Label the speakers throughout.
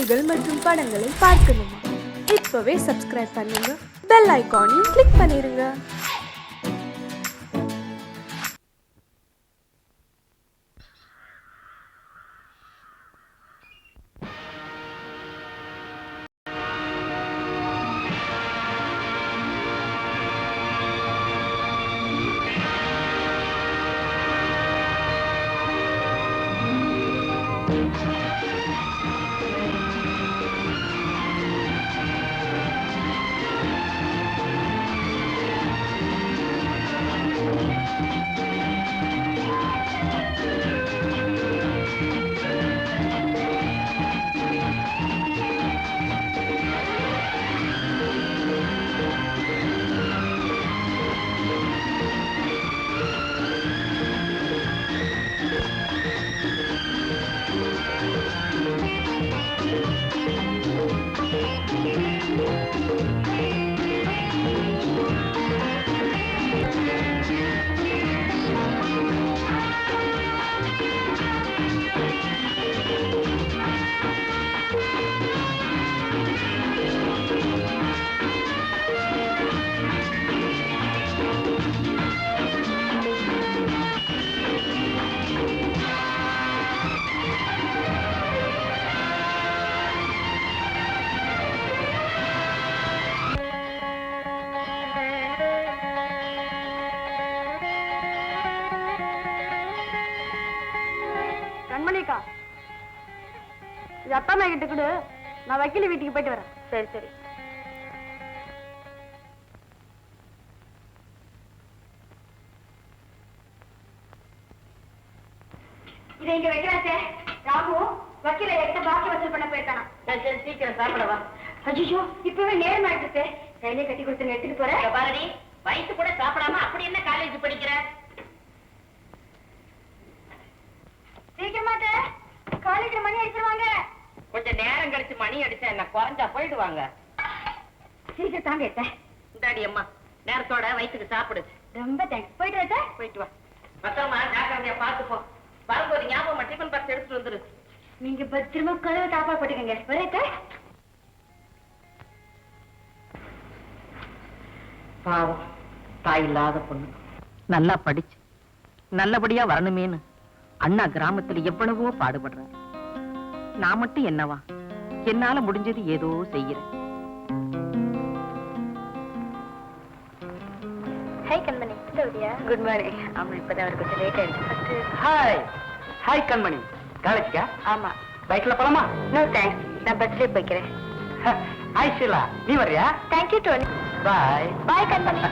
Speaker 1: செய்திகள் மற்றும் படங்களை பார்க்கணுமா? இப்பவே சப்ஸ்கிரைப் பண்ணுங்க, பெல் ஐகானையும் கிளிக் பண்ணிருங்க.
Speaker 2: கண்மணிக்கா, இது அத்தாமா கிட்ட கூட நான் வக்கீல் வீட்டுக்கு போயிட்டு வரேன். சரி சரி. இதை இங்க வைக்கிறாச்சே, ராமு வக்கீல என்கிட்ட பாக்கி வசூல் பண்ண போயிருக்கானா? சரி சீக்கிரம் சாப்பிடவா. ஐயோ, இப்பவே நேரம் ஆயிடுச்சு. கையிலே கட்டி கொடுத்து எடுத்துட்டு போறேன். பாரடி, வயிற்று கூட சாப்பிடாம அப்படி என்ன காலேஜ் படிக்கிற? சீக்கிரமாட்ட, காலேஜ்ல மணி அடிச்சிருவாங்க. கொஞ்சம் நேரம் கழிச்சு மணி அடிச்சா என்ன குறைஞ்சா போயிடுவாங்க. சீக்கிரம் தாங்க எடுத்த. இந்தாடி அம்மா, நேரத்தோட வயிற்றுக்கு சாப்பிடு. ரொம்ப தேங்க்ஸ். போயிட்டு வரட்டா? போயிட்டு வா. பத்திரமா ஜாக்கிரதையா பார்த்துப்போ. வரும்போது ஞாபகமா டிஃபன் பாக்ஸ் எடுத்துட்டு வந்துரு. நீங்க பத்திரமா கதவை தாப்பா போட்டுக்கங்க. வரேத்த. பாவம், தாய் இல்லாத பொண்ணு நல்லா படிச்சு நல்லபடியா வரணுமேனு அண்ணா கிராமத்துல எவ்வளவோ பாடுபடுறாரு. நான் மட்டும் என்னவா, என்னால முடிஞ்சது ஏதோ செய்யறேன். ஹாய் கண்மணி, குட் மார்னிங். ஆமா, இப்பதான் அவர் கொஞ்சம் லேட் ஆயிடுச்சு.
Speaker 3: ஹாய் ஹாய் கண்மணி, காலேஜ்க்கா?
Speaker 2: ஆமா.
Speaker 3: பைக்ல போலாமா?
Speaker 2: நோ தேங்க்ஸ், நான் பஸ்லயே போய்க்கிறேன்.
Speaker 3: ஹாய் ஷீலா, நீ வர்றியா?
Speaker 2: தேங்க்யூ டோனி.
Speaker 3: பாய்
Speaker 2: பாய் கண்மணி.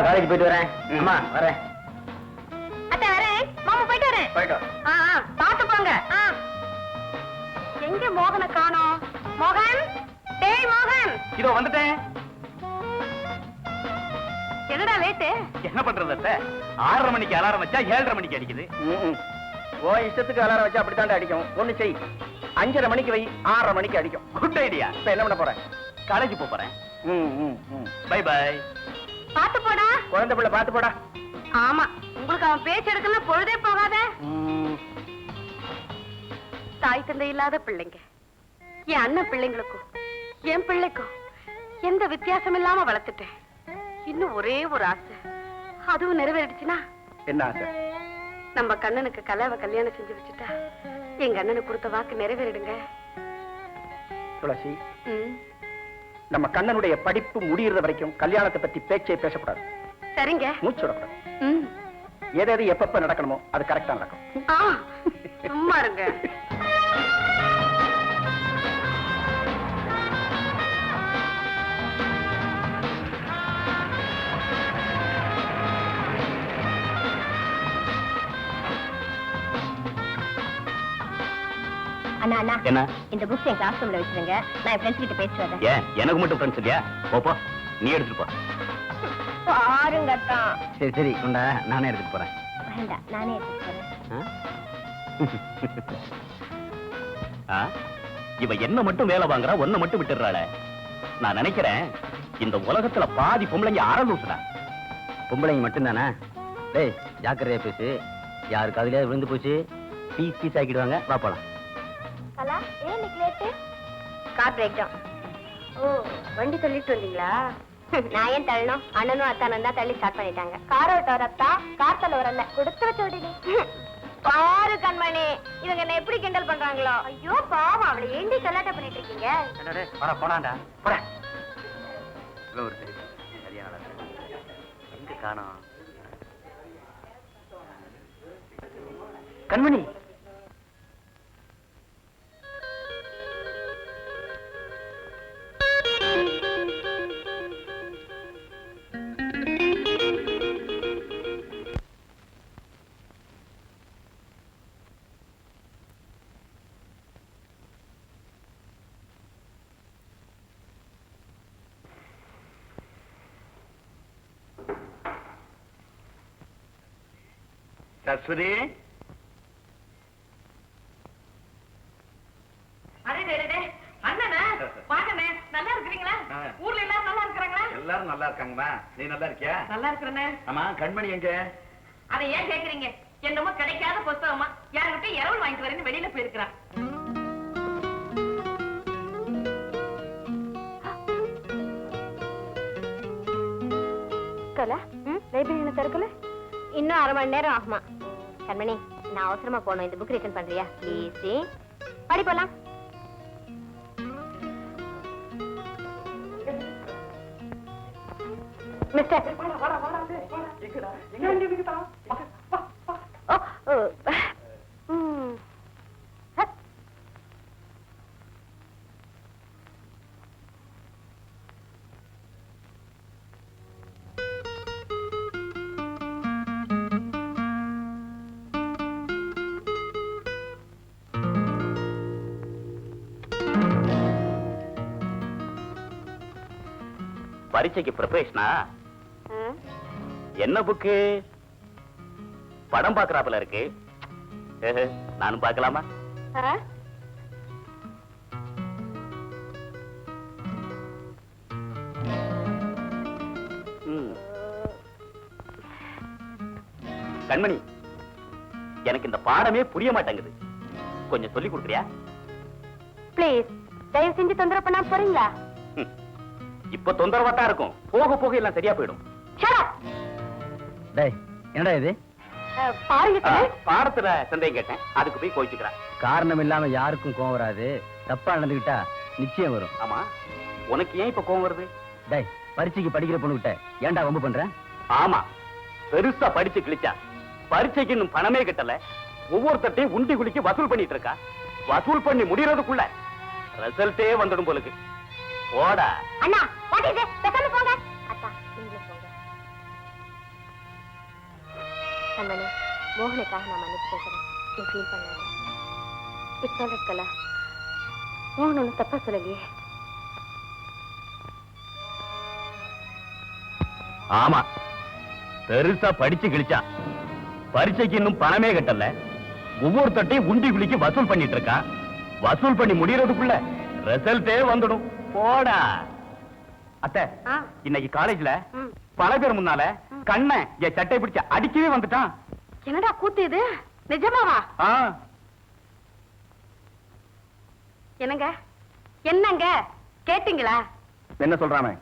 Speaker 3: காலேஜ் போயிட்டு வரேன். அம்மா வரேன்.
Speaker 2: அத்தை வரேன். மாமா போயிட்டு வரேன்.
Speaker 3: போயிட்டோம்.
Speaker 2: பாத்து போங்க. எங்க மோகனை காணோம்? மோகன், டேய் மோகன்.
Speaker 3: இதோ வந்துட்டேன்.
Speaker 2: என்னடா லேட்டு?
Speaker 3: என்ன பண்றது அத்தை? 6:30 மணிக்கு அலாரம் வச்சா 7:30 மணிக்கு அடிக்குது. ஓ இஷ்டத்துக்கு அலாரம் வச்சா அப்படித்தாண்டா அடிக்கும். ஒண்ணு செய், 5:30 மணிக்கு வை, 6:30 மணிக்கு அடிக்கும். Good idea. இப்ப என்ன பண்ண போறேன்? காலேஜ் போறேன். Bye bye.
Speaker 2: பாத்து போடா.
Speaker 3: குழந்தை பிள்ளை பாத்து போடா.
Speaker 2: ஆமா, உங்களுக்கு அவன் பேச்சு எடுக்கணும் பொழுதே போகாத. தாய் தந்தை இல்லாத பிள்ளைங்க, என் அண்ணன் பிள்ளைங்களுக்கும் என் பிள்ளைக்கும் எந்த வித்தியாசம் இல்லாம வளர்த்துட்டேன். இன்னும் ஒரே ஒரு ஆசை, அதுவும் நிறைவேறிடுச்சுன்னா.
Speaker 3: என்ன ஆசை?
Speaker 2: நம்ம கண்ணனுக்கு கலாவை கல்யாணம் செஞ்சு வச்சுட்டா எங்க அண்ணனுக்கு கொடுத்த வாக்கு நிறைவேறிடுங்க.
Speaker 3: துளசி, நம்ம கண்ணனுடைய படிப்பு முடியற வரைக்கும் கல்யாணத்தை பத்தி பேச்சே பேசக்கூடாது.
Speaker 2: சரிங்க.
Speaker 3: மூச்சு விடக்கூடாது. எது எப்பப்ப நடக்கணுமோ அது கரெக்டா நடக்கும்.
Speaker 2: சும்மா இருங்க.
Speaker 4: அண்ணா அண்ணா,
Speaker 3: என்ன
Speaker 4: இந்த புக்ஸ் என் கிளாஸ் ரூம்ல வச்சிருங்க. நான் என் ஃப்ரெண்ட்ஸ் கிட்ட பேசிட்டு வரேன்.
Speaker 3: ஏன் எனக்கு மட்டும் ஃப்ரெண்ட்ஸ் இல்லையா? போப்போ, நீ எடுத்துட்டு போ.
Speaker 4: பாருங்க தான்.
Speaker 3: சரி சரி, கொண்டா, நானே எடுத்துட்டு போறேன்.
Speaker 4: வேண்டாம், நானே எடுத்துட்டு போறேன்.
Speaker 3: இவ என்ன மட்டும் வேலை வாங்குறா, ஒன்ன மட்டும் விட்டுறாள. நான் நினைக்கிறேன் இந்த உலகத்துல பாதி பொம்பளைங்க ஆரலூசுடா.
Speaker 5: பொம்பளைங்க மட்டும்தானே? டேய் ஜாக்கிரதையா பேசு, யாருக்கு அதுலயே விழுந்து போச்சு பீஸ் பீஸ் ஆக்கிடுவாங்க. வா போலாம்.
Speaker 4: கலா, ஏன் இன்னைக்கு late? Car breakdown. Oh, வண்டி தள்ளிட்டு வந்தீங்களா? நான் ஏன் தள்ளணும்? அண்ணனும் அத்தானும் தான் தள்ளி ஸ்டார்ட் பண்ணிட்டாங்க. கார் ஓட்டவர் அத்தா, கார் தள்ள வரல, கொடுத்து வச்ச விடுடி. பாரு கண்மணி, இவங்க என்ன எப்படி கிண்டல் பண்றாங்களோ. ஐயோ பாவம், அவளை ஏண்டி கலாட்ட பண்ணிட்டு இருக்கீங்க?
Speaker 3: போடாண்டா போட. எங்க காணோம் கண்மணி? சரஸ்வதி,
Speaker 2: நல்லா இருக்கிறீங்களா? ஊர்ல எல்லாரும் நல்லா இருக்கிறாங்களா?
Speaker 3: எல்லாரும் நல்லா இருக்காங்கம்மா. நீ நல்லா இருக்கியா?
Speaker 2: நல்லா இருக்கிறேனே.
Speaker 3: ஆமா, கண்மணி எங்க?
Speaker 2: அதை ஏன் கேக்குறீங்க? என்னமோ கிடைக்காத புஸ்தகமா யாருக்கிட்ட இரவல் வாங்கிட்டு வரேன்னு வெளியில போயிருக்கிறான்.
Speaker 4: லைப்ரரி திறக்கல? இன்னும் அரை மணி நேரம் ஆகுமா? கண்மணி, நான் அவசரமா போனோம். இந்த புக் ரிட்டர்ன் பண்றியா ப்ளீஸ்? படி போலாம். மிஸ்டர்,
Speaker 3: பரீட்சைக்கு ப்ரிப்பரேஷனா? என்ன புக்கு? படம் பாக்குறாப்புல இருக்கு. நானும் பார்க்கலாமா? கண்மணி, எனக்கு இந்த பாடமே புரிய மாட்டேங்குது. கொஞ்சம் சொல்லி கொடுக்குறியா?
Speaker 4: ப்ளீஸ், தயவு செஞ்சு தொந்தரவு பண்ணாம போறீங்களா?
Speaker 3: இப்ப தொந்தரவா தான் இருக்கும், போக போக எல்லாம் சரியா போயிடும்.
Speaker 5: டேய், என்னடா இது?
Speaker 4: பாருங்க,
Speaker 3: பாடத்துல சந்தேகம் கேட்டேன், அதுக்கு போய் கோயிச்சுக்கிறான்.
Speaker 5: காரணம் இல்லாம யாருக்கும் கோவம் வராது. தப்பா நடந்துகிட்டா நிச்சயம் வரும்.
Speaker 3: ஆமா, உனக்கு ஏன் இப்ப கோவம் வருது?
Speaker 5: டேய், பரீட்சைக்கு படிக்கிற பொண்ணுகிட்ட ஏன்டா வம்பு பண்ற?
Speaker 3: ஆமா, பெருசா படிச்சு கிழிச்சா பரீட்சைக்கு இன்னும் பணமே கட்டல, ஒவ்வொருத்தையும் உண்டி குளிக்கு வசூல் பண்ணிட்டு இருக்கா. வசூல் பண்ணி முடியறதுக்குள்ள ரிசல்ட்டே வந்துடும் போலுக்கு. போடா
Speaker 4: அண்ணா, வாட் இஸ் இட்? பேசாம போங்க. அத்தா, நீங்களே போங்க. கண்மணி, மோகனுக்காக நான் மன்னிச்சு பேசுறேன். நீ ஃபீல் பண்ணாத. இட்ஸ் ஆல் ரைட் கலா. மோகன் ஒன்னும் தப்பா சொல்லலையே.
Speaker 3: ஆமா, பெருசா படிச்சு கிழிச்சா பரீட்சைக்கு இன்னும் பணமே கட்டல, ஒவ்வொருத்தையும் உண்டி குளிக்கு வசூல் பண்ணிட்டு இருக்கா. வசூல் பண்ணி முடியறதுக்குள்ள ரிசல்ட்டே வந்துடும். போடா. அத்தை, இன்னைக்கு காலேஜ்ல பல பேர் முன்னால கண்ணை என் சட்டை பிடிச்ச அடிக்கவே வந்துட்டான்.
Speaker 4: என்னடா கூத்து இது? நிஜமாவா? என்னங்க என்னங்க கேட்டீங்களா?
Speaker 3: என்ன சொல்றானே?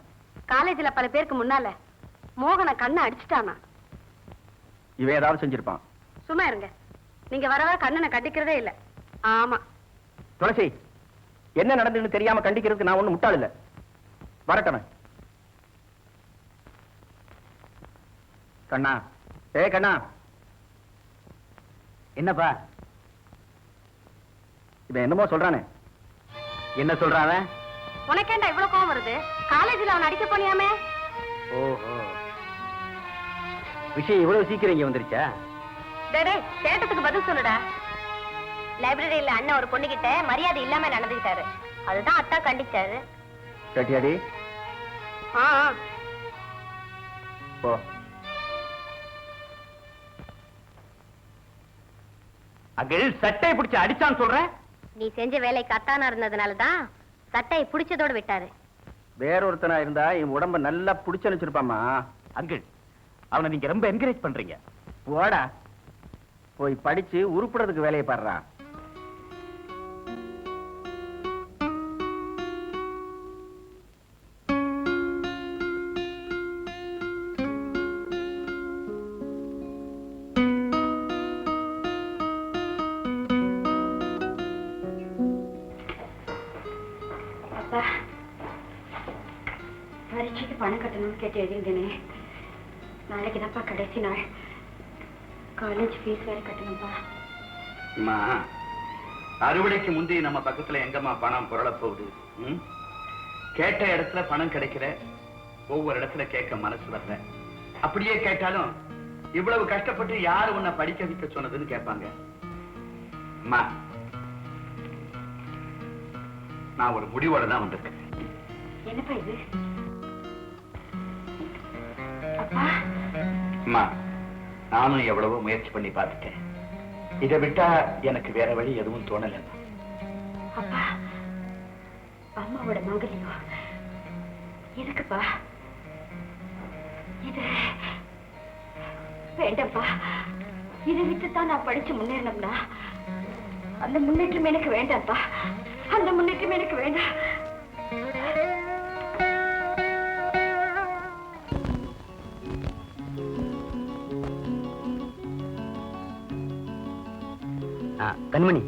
Speaker 4: காலேஜ்ல பல பேருக்கு முன்னால மோகனை கண்ணை அடிச்சுட்டானா.
Speaker 3: இவன் ஏதாவது செஞ்சிருப்பான்.
Speaker 4: சும்மா இருங்க, நீங்க வரவா கண்ணனை கட்டிக்கிறதே இல்ல. ஆமா
Speaker 3: துளசி, என்ன நடந்துன்னு தெரியாம கண்டிக்கிறதுக்கு நான் ஒண்ணு முட்டாள் இல்ல. வரட்டவன். கண்ணா, ஏ கண்ணா.
Speaker 5: என்னப்பா?
Speaker 3: இவன் என்னமோ சொல்றானே.
Speaker 5: என்ன சொல்றான்?
Speaker 4: உனக்கேண்டா இவ்வளவு கோவம் வருது? காலேஜ்ல அவன் அடிக்க போனியாமே.
Speaker 5: ஓஹோ, விஷயம் இவ்வளவு சீக்கிரம் இங்க வந்துருச்சா?
Speaker 4: டேடே, கேட்டதுக்கு பதில் சொல்லுடா. லைப்ரரியில அண்ணன் ஒரு பொண்ணுகிட்ட மரியாதை இல்லாம நடந்துக்கிட்டாரு. அதுதான் அத்தா கண்டிச்சாரு.
Speaker 3: கேட்டியாடி? போ. அகில் சட்டை பிடிச்சு அடிச்சான்னு சொல்றேன்.
Speaker 4: நீ செஞ்ச வேலைக்கு அத்தானா இருந்ததுனாலதான் சட்டையை பிடிச்சதோடு விட்டாரு.
Speaker 3: வேறொருத்தனா இருந்தா என் உடம்ப நல்லா புடிச்சு அனுப்பிச்சிருப்பாமா.
Speaker 6: அங்கிள், அவனை நீங்க ரொம்ப என்கரேஜ் பண்றீங்க.
Speaker 3: போடா, போய் படிச்சு உருப்புறதுக்கு வேலையை பாடுறா.
Speaker 2: அப்பா, பரீட்சைக்கு பணம் கட்டணும்னு கேட்டு எழுதிருந்தேனே, நாளைக்கு தான்ப்பா கடைசி நாள். காலேஜ் ஃபீஸ் வேற கட்டணும்ப்பா.
Speaker 6: அம்மா, அறுவடைக்கு முந்தி நம்ம பக்கத்துல எங்கம்மா பணம் புரள போகுது? கேட்ட இடத்துல பணம் கிடைக்கிற, ஒவ்வொரு இடத்துல கேட்க மனசு வர்ற. அப்படியே கேட்டாலும் இவ்வளவு கஷ்டப்பட்டு யாரு உன்னை படிக்க வைக்க சொன்னதுன்னு கேட்பாங்க. அம்மா, நான் ஒரு முடிவோட தான் வந்திருக்கேன்.
Speaker 2: என்னப்பா இது? அப்பா,
Speaker 6: அம்மா, நானும் எவ்வளவோ முயற்சி பண்ணி பார்த்துட்டேன். இதை விட்டா எனக்கு வேற வழி எதுவும் தோணல.
Speaker 2: அப்பா, அம்மாவோட மங்கலியோ எதுக்குப்பா? இது வேண்டாம்ப்பா. இதை விட்டுத்தான் நான் படிச்சு முன்னேறணும்னா அந்த முன்னேற்றம் எனக்கு வேண்டாம்ப்பா. அந்த முன்னேற்றம் எனக்கு வேண்டாம்.
Speaker 5: கண்மணி,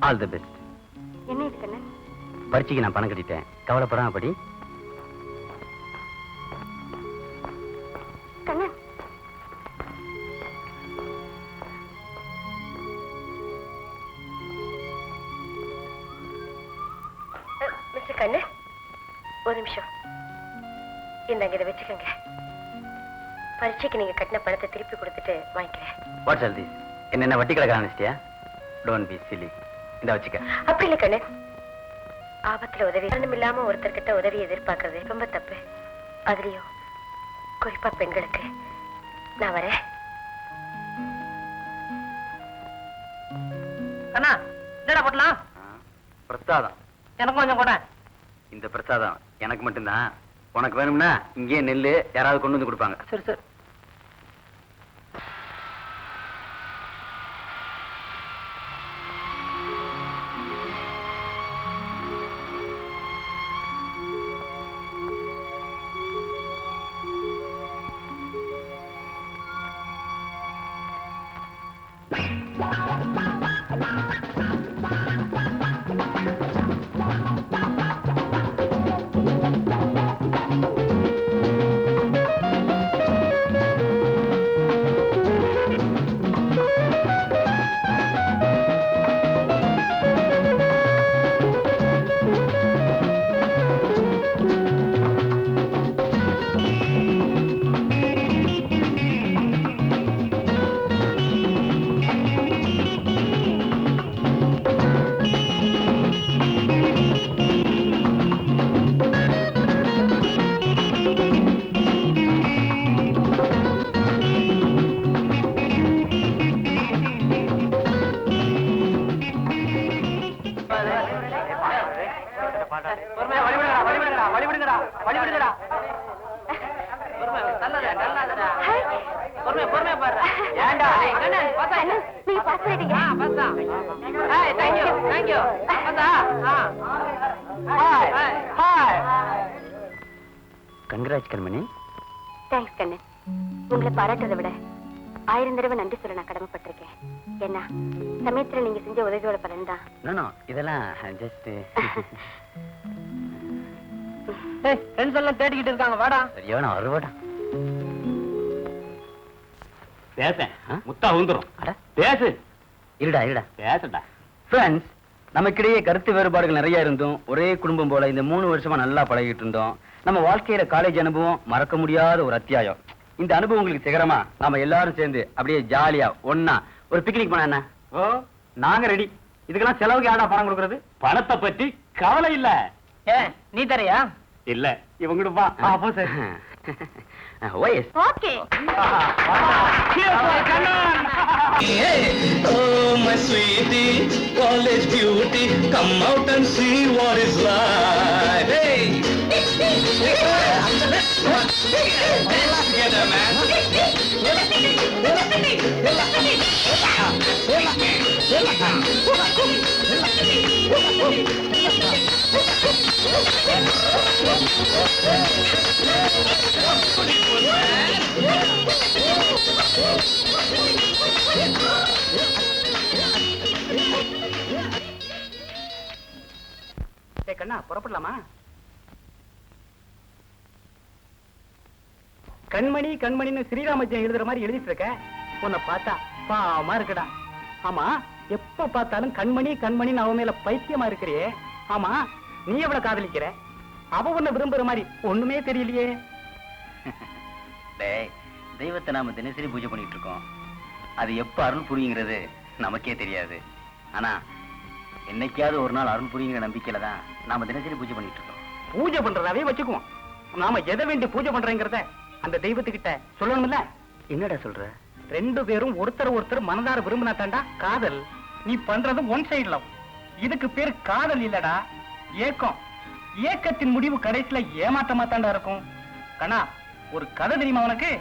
Speaker 5: ஆல் தி பெஸ்ட்.
Speaker 2: என்ன இது கண்ணன்?
Speaker 5: பரீட்சைக்கு நான் பணம் கட்டிட்டேன், கவலைப்படாம படி.
Speaker 2: கண்ணன், மிஸ்டர் கண்ணன், ஒரு நிமிஷம். இந்தாங்க, இதை வச்சுக்கோங்க. பரீட்சைக்கு நீங்க கட்டின பணத்தை திருப்பி கொடுத்துட்டு வாங்கிக்கிறேன்.
Speaker 5: What's all this? என்ன வட்டி கணக்கு ஆரம்பிச்சிட்டியா? Don't be silly. இந்த வச்சுக்க.
Speaker 2: அப்படி இல்லை கண்ணன், ஆபத்துல உதவி காரணம் இல்லாம ஒருத்தர்கிட்ட உதவி எதிர்பார்க்கறது ரொம்ப தப்பு. அதுலயும் குறிப்பா பெண்களுக்கு. நான் வரேன்.
Speaker 3: அண்ணா, என்னடா போடலாம்?
Speaker 5: பிரசாதம்
Speaker 3: எனக்கு கொஞ்சம் கூட.
Speaker 5: இந்த பிரசாதம் எனக்கு மட்டும்தான். உனக்கு வேணும்னா இங்கேயே நெல்லு யாராவது கொண்டு வந்து கொடுப்பாங்க.
Speaker 3: சரி சரி.
Speaker 5: கங்க்ராட்ஸ் கண்மணி.
Speaker 2: தேங்க்ஸ் கண்ணன். உங்களை பாராட்டுறதை விட 1000 தடவை நன்றி சொல்ல நான் கடமைப்பட்டிருக்கேன். என்ன சமயத்துல நீங்க செஞ்ச உதவியோட பலன் தான்.
Speaker 5: நோ இதெல்லாம் ஜஸ்ட்
Speaker 3: ஃப்ரெண்ட்ஸ் எல்லாம் தேடிக்கிட்டு இருக்காங்க. வாடா.
Speaker 5: சரியா, நான் வருவாடா.
Speaker 6: பேசேன், முத்தா வந்துரும்.
Speaker 5: அட
Speaker 6: பேசு.
Speaker 5: இருடா இருடா.
Speaker 6: பேசுடா.
Speaker 5: ஃப்ரெண்ட்ஸ், நமக்கிடையே கருத்து வேறுபாடுகள் நிறைய இருந்தும் ஒரே குடும்பம் போல இந்த 3 வருஷமா நல்லா பழகிட்டு இருந்தோம். நம்ம வாழ்க்கையில காலேஜ் அனுபவம் மறக்க முடியாத ஒரு அத்தியாயம். இந்த அனுபவங்களுக்கு சிகரமா நாம எல்லாரும் சேர்ந்து அப்படியே ஜாலியா ஒன்னா ஒரு பிக்னிக் போனா என்ன?
Speaker 6: ஓ, நாங்க ரெடி. இதுக்கெல்லாம் செலவுக்கு யாரா பணம் கொடுக்கறது? பணத்தை பத்தி கவலை இல்ல.
Speaker 3: நீ தரையா?
Speaker 6: இல்ல, இவங்கிடுப்பா. அப்போ சரி.
Speaker 5: OS.
Speaker 2: Okay.
Speaker 7: Oh, my sweetie, college beauty, come out and see what is life.
Speaker 3: கண்ணா புறப்படலாமா? கண்மணி கண்மணின்னு ஸ்ரீராமஜெயம் எழுதுற மாதிரி எழுதிட்டு இருக்க. உன்னை பார்த்தா பாவமா இருக்குடா. ஆமா, எப்ப பார்த்தாலும் கண்மணி கண்மணின்னு அவ மேல பைத்தியமா இருக்கிறியே. ஆமா, நீ எவ்வளவு காதலிக்கிற? அவ உன்னை விரும்புற மாதிரி ஒண்ணுமே தெரியலையே.
Speaker 5: தெய்வத்தை நாம தினசரி பூஜை பண்ணிட்டு இருக்கோம். அது எப்ப அருள் புரியுங்கிறது நமக்கே தெரியாது. ஆனா என்னைக்காவது ஒரு நாள் அருள் புரியுங்கிற நம்பிக்கையில தான் நாம தினசரி பூஜை பண்ணிட்டு இருக்கோம்.
Speaker 3: பூஜை பண்றதாவே வச்சுக்குவோம். நாம எதை வேண்டி பூஜை பண்றேங்கிறத அந்த தெய்வத்துக்கிட்ட சொல்லணும்ல.
Speaker 5: என்னடா சொல்ற?
Speaker 3: ரெண்டு பேரும் ஒருத்தர் ஒருத்தர் மனதார விரும்பினா தாண்டா காதல். நீ பண்றது ஒன் சைடு லவ். இதுக்கு பேர் காதல் இல்லடா, ஏக்கம். ஏக்கத்தின் முடிவு கடைசியில ஏமாற்றமா தாண்டா இருக்கும். கண்ணா, ஒரு கதை தெரியுமா உனக்கு?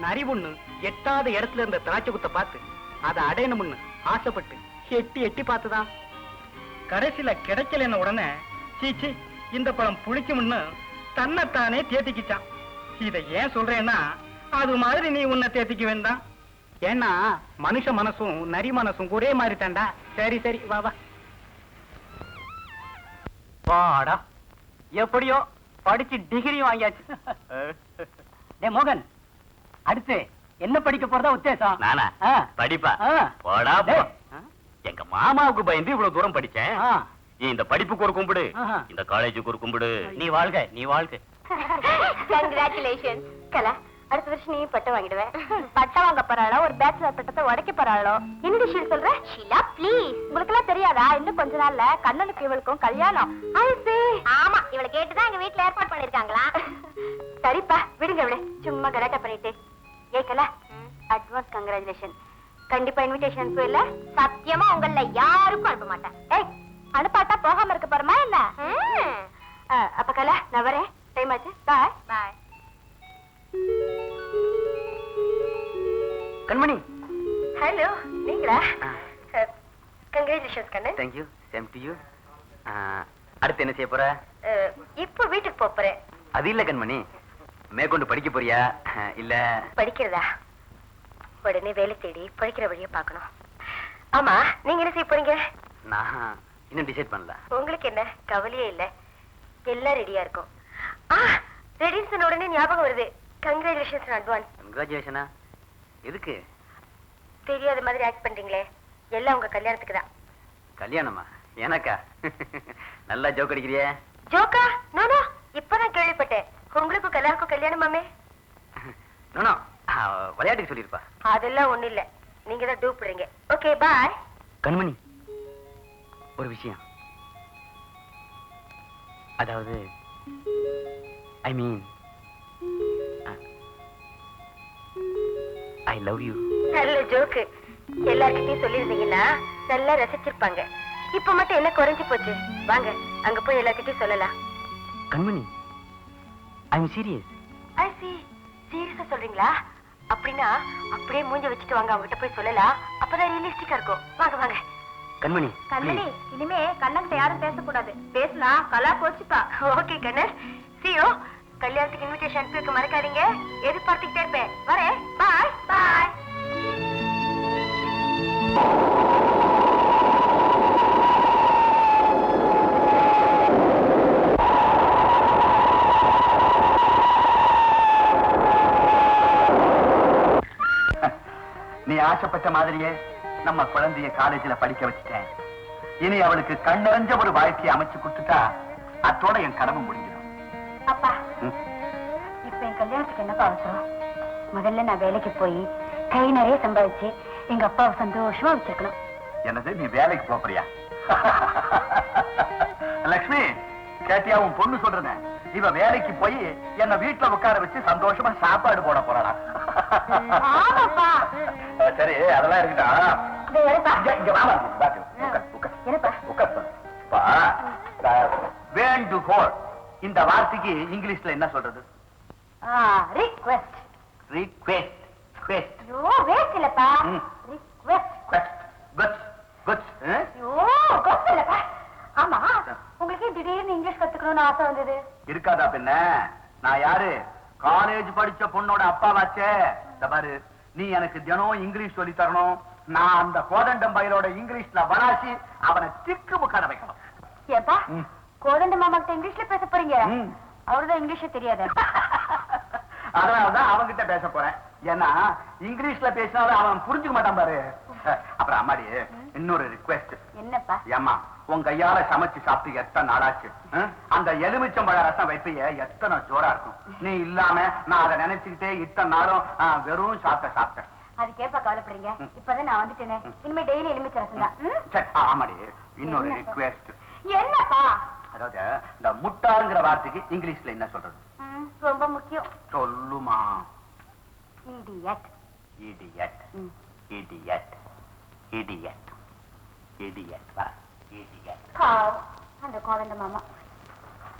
Speaker 3: நரி ஒண்ணு எட்டாத இடத்துல இருந்த திராட்சை குத்தை பார்த்து அதை அடையணும்னு ஆசைப்பட்டு எட்டி எட்டி பார்த்துதான் கடைசியில கிடைக்கலன்னு உடனே சீச்சி இந்த பழம் புளிக்கும்னு தன்னைத்தானே தேத்திக்கிச்சான். இதை ஏன் சொல்றேன்னா, அது மாதிரி நீ உன்னை தேத்திக்க வேண்டாம். ஏன்னா மனுஷ மனசும் நரி மனசும் ஒரே மாதிரி தாண்டா. சரி சரி, வா வா. வாடா, எப்படியோ படிச்சு டிகிரியும் வாங்கியாச்சு. டே மோகன், அடுத்து என்ன படிக்க போறதா உத்தேசம்?
Speaker 5: நானா? படிப்பா? போடா போ. எங்க மாமாவுக்கு பயந்து இவ்வளவு தூரம் படிச்சேன். இந்த படிப்புக்கு ஒரு கும்பிடு, இந்த காலேஜுக்கு ஒரு கும்பிடு.
Speaker 3: நீ வாழ்க, நீ வாழ்க.
Speaker 4: கங்க்ராச்சுலேஷன். கலா, அடுத்த வருஷம் நீ பட்டம் வாங்கிடுவேன். பட்டம் வாங்க போறாளோ, ஒரு பேச்சுலர் பட்டத்தை உடைக்க போறாளோ? என்னடி ஷீல் சொல்ற? ஷீலா ப்ளீஸ், உங்களுக்கு எல்லாம் தெரியாதா? இன்னும் கொஞ்ச நாள்ல கண்ணனுக்கு இவளுக்கும் கல்யாணம். ஆமா, இவளை கேட்டுதான் எங்க வீட்டுல ஏற்பாடு பண்ணிருக்காங்களா? சரிப்பா, விடுங்க இவளை சும்மா கலாட்டா பண்ணிட்டு. ஏக்கலா, அட்வான்ஸ் கங்க்ராச்சுலேஷன். கண்டிப்பா இன்விடேஷன் அனுப்பல? சத்தியமா உங்கள யாருக்கும் அனுப்ப மாட்டேன். ஏய், அனுப்பாட்டா போகாம இருக்க போறமா என்ன? அப்ப கலா, நான் வரேன். டைம் ஆச்சு. பாய் பாய்.
Speaker 5: கண்மணி.
Speaker 4: ஹலோ, நீங்களா? Congratulations Kannan.
Speaker 5: Thank you. Same to you. அடுத்து என்ன செய்ய போற?
Speaker 4: இப்போ வீட்டுக்கு போறேன்.
Speaker 5: அது இல்ல கண்மணி, மேற்கொண்டு படிக்க போறியா இல்ல?
Speaker 4: படிக்கிறதா? உடனே வேலை தேடி படிக்கிற வழியை பார்க்கணும். ஆமா, நீங்க என்ன செய்ய போறீங்க?
Speaker 5: நான் இன்னும் டிசைட் பண்ணல.
Speaker 4: உங்களுக்கு என்ன கவலையே இல்ல, எல்லாம் ரெடியா இருக்கும். ரெடின்னு சொன்ன உடனே ஞாபகம் வருது. Congratulations advance.
Speaker 5: கங்க்ராச்சுலேஷனா? எதுக்கு?
Speaker 4: தெரியாத மாதிரி ஆக்ட் பண்றீங்களே, எல்லாம் உங்க கல்யாணத்துக்கு தான்.
Speaker 5: கல்யாணமா? எனக்கா? நல்லா ஜோக் அடிக்கிறியே.
Speaker 4: ஜோக்கா? நோ, இப்பதான் கேள்விப்பட்டேன். உங்களுக்கும் கல்யாணுக்கும் கல்யாணமாமே?
Speaker 5: நோ, விளையாட்டுக்கு சொல்லிருப்பா.
Speaker 4: அதெல்லாம் ஒண்ணு இல்ல, நீங்க தான் டூப்புறீங்க. Okay bye.
Speaker 5: கண்மணி, ஒரு விஷயம். அதாவது ஐ மீன் ஐ லவ் யூ.
Speaker 4: நல்ல ஜோக்கு. எல்லார்கிட்டயும் சொல்லிருந்தீங்கன்னா நல்லா ரசிச்சிருப்பாங்க. இப்ப மட்டும் என்ன குறைஞ்சு போச்சு? வாங்க, அங்க போய் எல்லார்கிட்டயும் சொல்லலாம்.
Speaker 5: கண்மணி, ஐ அம் சீரியஸ்.
Speaker 4: ஐ சி. சீரியஸா சொல்றீங்களா? அப்படின்னா அப்படியே மூஞ்ச வச்சுட்டு வாங்க, அவங்ககிட்ட போய் சொல்லலாம். அப்பதான் ரியலிஸ்டிக்கா இருக்கும். வாங்க வாங்க.
Speaker 5: கண்மணி,
Speaker 4: கண்ணனி, இனிமே கண்ணன்கிட்ட யாரும் பேசக்கூடாது. பேசினா கலா போச்சுப்பா. Okay Kannan, see you. கல்யாணத்துக்கு இன்விடேஷன் அனுப்பி வைக்க மறக்காதீங்க. எதிர்பார்த்துக்கிட்டே இருப்பேன். வரேன். பாய் பாய்.
Speaker 6: நீ ஆசைப்பட்ட மாதிரியே நம்ம குழந்தைய காலேஜ்ல படிக்க வச்சுட்டேன். இனி அவளுக்கு கண்ணறிஞ்ச ஒரு வாழ்க்கையை அமைச்சு கொடுத்துட்டா அத்தோட என் கடமை முடிஞ்சிடும்.
Speaker 4: அப்பா, இப்ப என் கல்யாணத்துக்கு என்னப்பா அவசரம்? முதல்ல நான் வேலைக்கு போய் கை நிறைய சம்பாதிச்சு எங்க அப்பாவை சந்தோஷமா வச்சிருக்கணும்.
Speaker 6: என்னது, நீ வேலைக்கு போறியா? லட்சுமி, கேட்டியா உன் பொண்ணு சொல்றத? இவ வேலைக்கு போய் என்ன வீட்டுல உட்கார வச்சு சந்தோஷமா சாப்பாடு போட போறாளா?
Speaker 4: ஆமாப்பா.
Speaker 6: சரி, அதெல்லாம் வேண்டுகோள். இந்த வார்த்தைக்கு இங்கிலீஷ்ல என்ன சொல்றது?
Speaker 4: ரிக்வெஸ்ட்.
Speaker 6: ரிக்வெஸ்ட். request.
Speaker 4: ஐயோ வேஸ்ட் இல்லப்பா.
Speaker 6: ம்.
Speaker 4: ரிக்வெஸ்ட்.
Speaker 6: Good.
Speaker 4: ஐயோ கோஸ்ட் இல்லப்பா. ஆமா உங்களுக்கு திடீர்னு இங்கிலீஷ் கத்துக்கணும்னு ஆசை வந்தது?
Speaker 6: இருக்காதா பின்ன? நான் யாரு? காலேஜ் படிச்ச பொண்ணோட அப்பாவாச்சே. இந்த பாரு, நீ எனக்கு தினம் இங்கிலீஷ் சொல்லி தரணும். நான் அந்த கோதண்டம் பையலோட இங்கிலீஷ்ல வராசி அவனை திக்கு முக்காட வைக்கணும்.
Speaker 4: ஏப்பா
Speaker 6: ம்.
Speaker 4: கோதண்ட மாமா கிட்ட இங்கிலீஷ்ல பேச போறீங்க?
Speaker 6: ம்.
Speaker 4: அவருதான் இங்கிலீஷ் தெரியாது.
Speaker 6: அதனாலதான் அவன்கிட்ட பேச போறேன். ஏன்னா இங்கிலீஷ்ல பேசினாலும் அவன் புரிஞ்சுக்க மாட்டான் பாரு. அப்புறம் அம்மாடி, இன்னொரு ரிக்வெஸ்ட்.
Speaker 4: என்னப்பா?
Speaker 6: ஏம்மா, உன் கையால சமைச்சு சாப்பிட்டு எத்தனை நாளாச்சு? அந்த எலுமிச்சம்பழ ரசம் வைப்பைய எத்தனை ஜோரா இருக்கும். நீ இல்லாம நான் அதை நினைச்சுக்கிட்டே இத்தனை நாளும் வெறும் சாப்பிட்டேன்.
Speaker 4: அதுக்கேப்பா கவலைப்படுறீங்க? இப்பதான் நான் வந்துட்டேனே. இனிமே டெய்லி எலுமிச்சை ரசம் தான்.
Speaker 6: சரி, ஆமாடி, இன்னொரு ரிக்வெஸ்ட்.
Speaker 4: என்னப்பா?
Speaker 6: அதாவது இந்த முட்டாளுங்கிற வார்த்தைக்கு இங்கிலீஷ்ல என்ன சொல்றது?
Speaker 4: ரொம்ப முக்கியம்.
Speaker 6: சொல்லுமா.
Speaker 4: Idiot.
Speaker 6: Idiot. Idiot. Idiot. Idiot. வா. இடியட்.
Speaker 4: பாவம் அந்த கோதண்ட மாமா.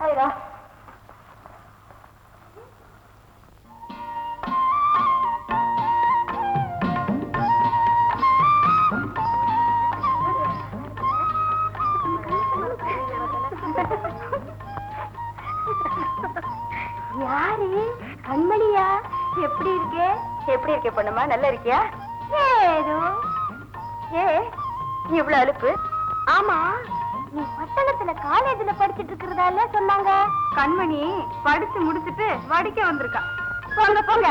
Speaker 4: ஐயோ யாரு? கண்மணியா? எப்படி இருக்கே? எப்படி இருக்கே பொண்ணுமா? நல்லா இருக்கியா? ஏதோ. ஏ இவ்வளவு அலுப்பு? ஆமா, நீ பட்டணத்துல காலேஜ்ல படிச்சிட்டு இருக்கிறதால சொன்னாங்க. கண்மணி படிச்சு முடிச்சிட்டு வடிக்க வந்திருக்கா. போங்க போங்க.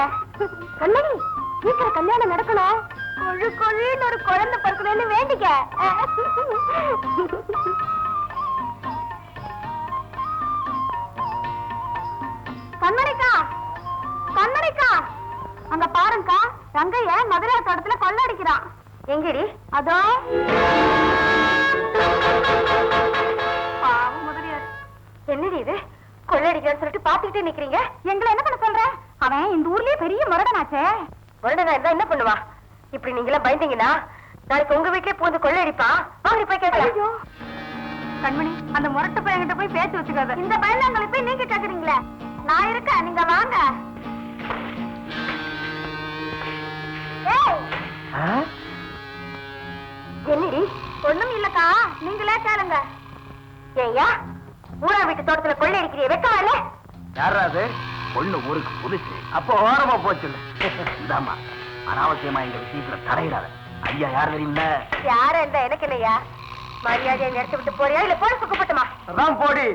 Speaker 4: கண்மணி சீக்கிரம் கல்யாணம் நடக்கணும். கொழு கொழுன்னு ஒரு குழந்தை பிறக்கணும்னு வேண்டிக்க. கண்மணிக்கா, கண்மணிக்கா, அங்க பாருங்கக்கா, ரங்கைய மதுரை தோட்டத்துல கொள்ளடிக்கிறான். எங்கடி? அதோ. என்னடி இது? கொள்ளடிக்கிறான்னு சொல்லிட்டு பாத்துக்கிட்டே நிக்கிறீங்க. எங்களை என்ன பண்ண சொல்ற? அவன் இந்த ஊர்லயே பெரிய முரடனாச்சே. முரடனா இருந்தா என்ன பண்ணுவா? இப்படி நீங்களா பயந்தீங்கன்னா நாளைக்கு உங்க வீட்லயே பூந்து கொள்ளடிப்பா. வாங்க போய் கேட்கலாம். கண்மணி, அந்த முரட்டு பையன்கிட்ட போய் பேச்சு வச்சுக்காத. இந்த பயந்தாங்களை போய் நீங்க கேக்குறீங்களே. நான் இருக்க, நீங்க வாங்க. என்னடி? ஒண்ணும் இல்லக்கா, நீங்களே கேளுங்க. ஏய்யா, ஊரா வீட்டு தோட்டத்துல கொள்ளை அடிக்கிறிய வெக்கமா இல்ல?
Speaker 6: யாராவது பொண்ணு ஊருக்கு புதுசு, அப்போ ஓரமா போச்சு. இந்தாமா, அனாவசியமா எங்க விஷயத்துல தலையிடாத. ஐயா யார் தெரியுமில்ல?
Speaker 4: யாரா இருந்தா எனக்கு இல்லையா? மரியாதையை நிறுத்தி விட்டு போறியா இல்ல போட சுக்கப்பட்டுமா?
Speaker 6: சரிதான் போடி.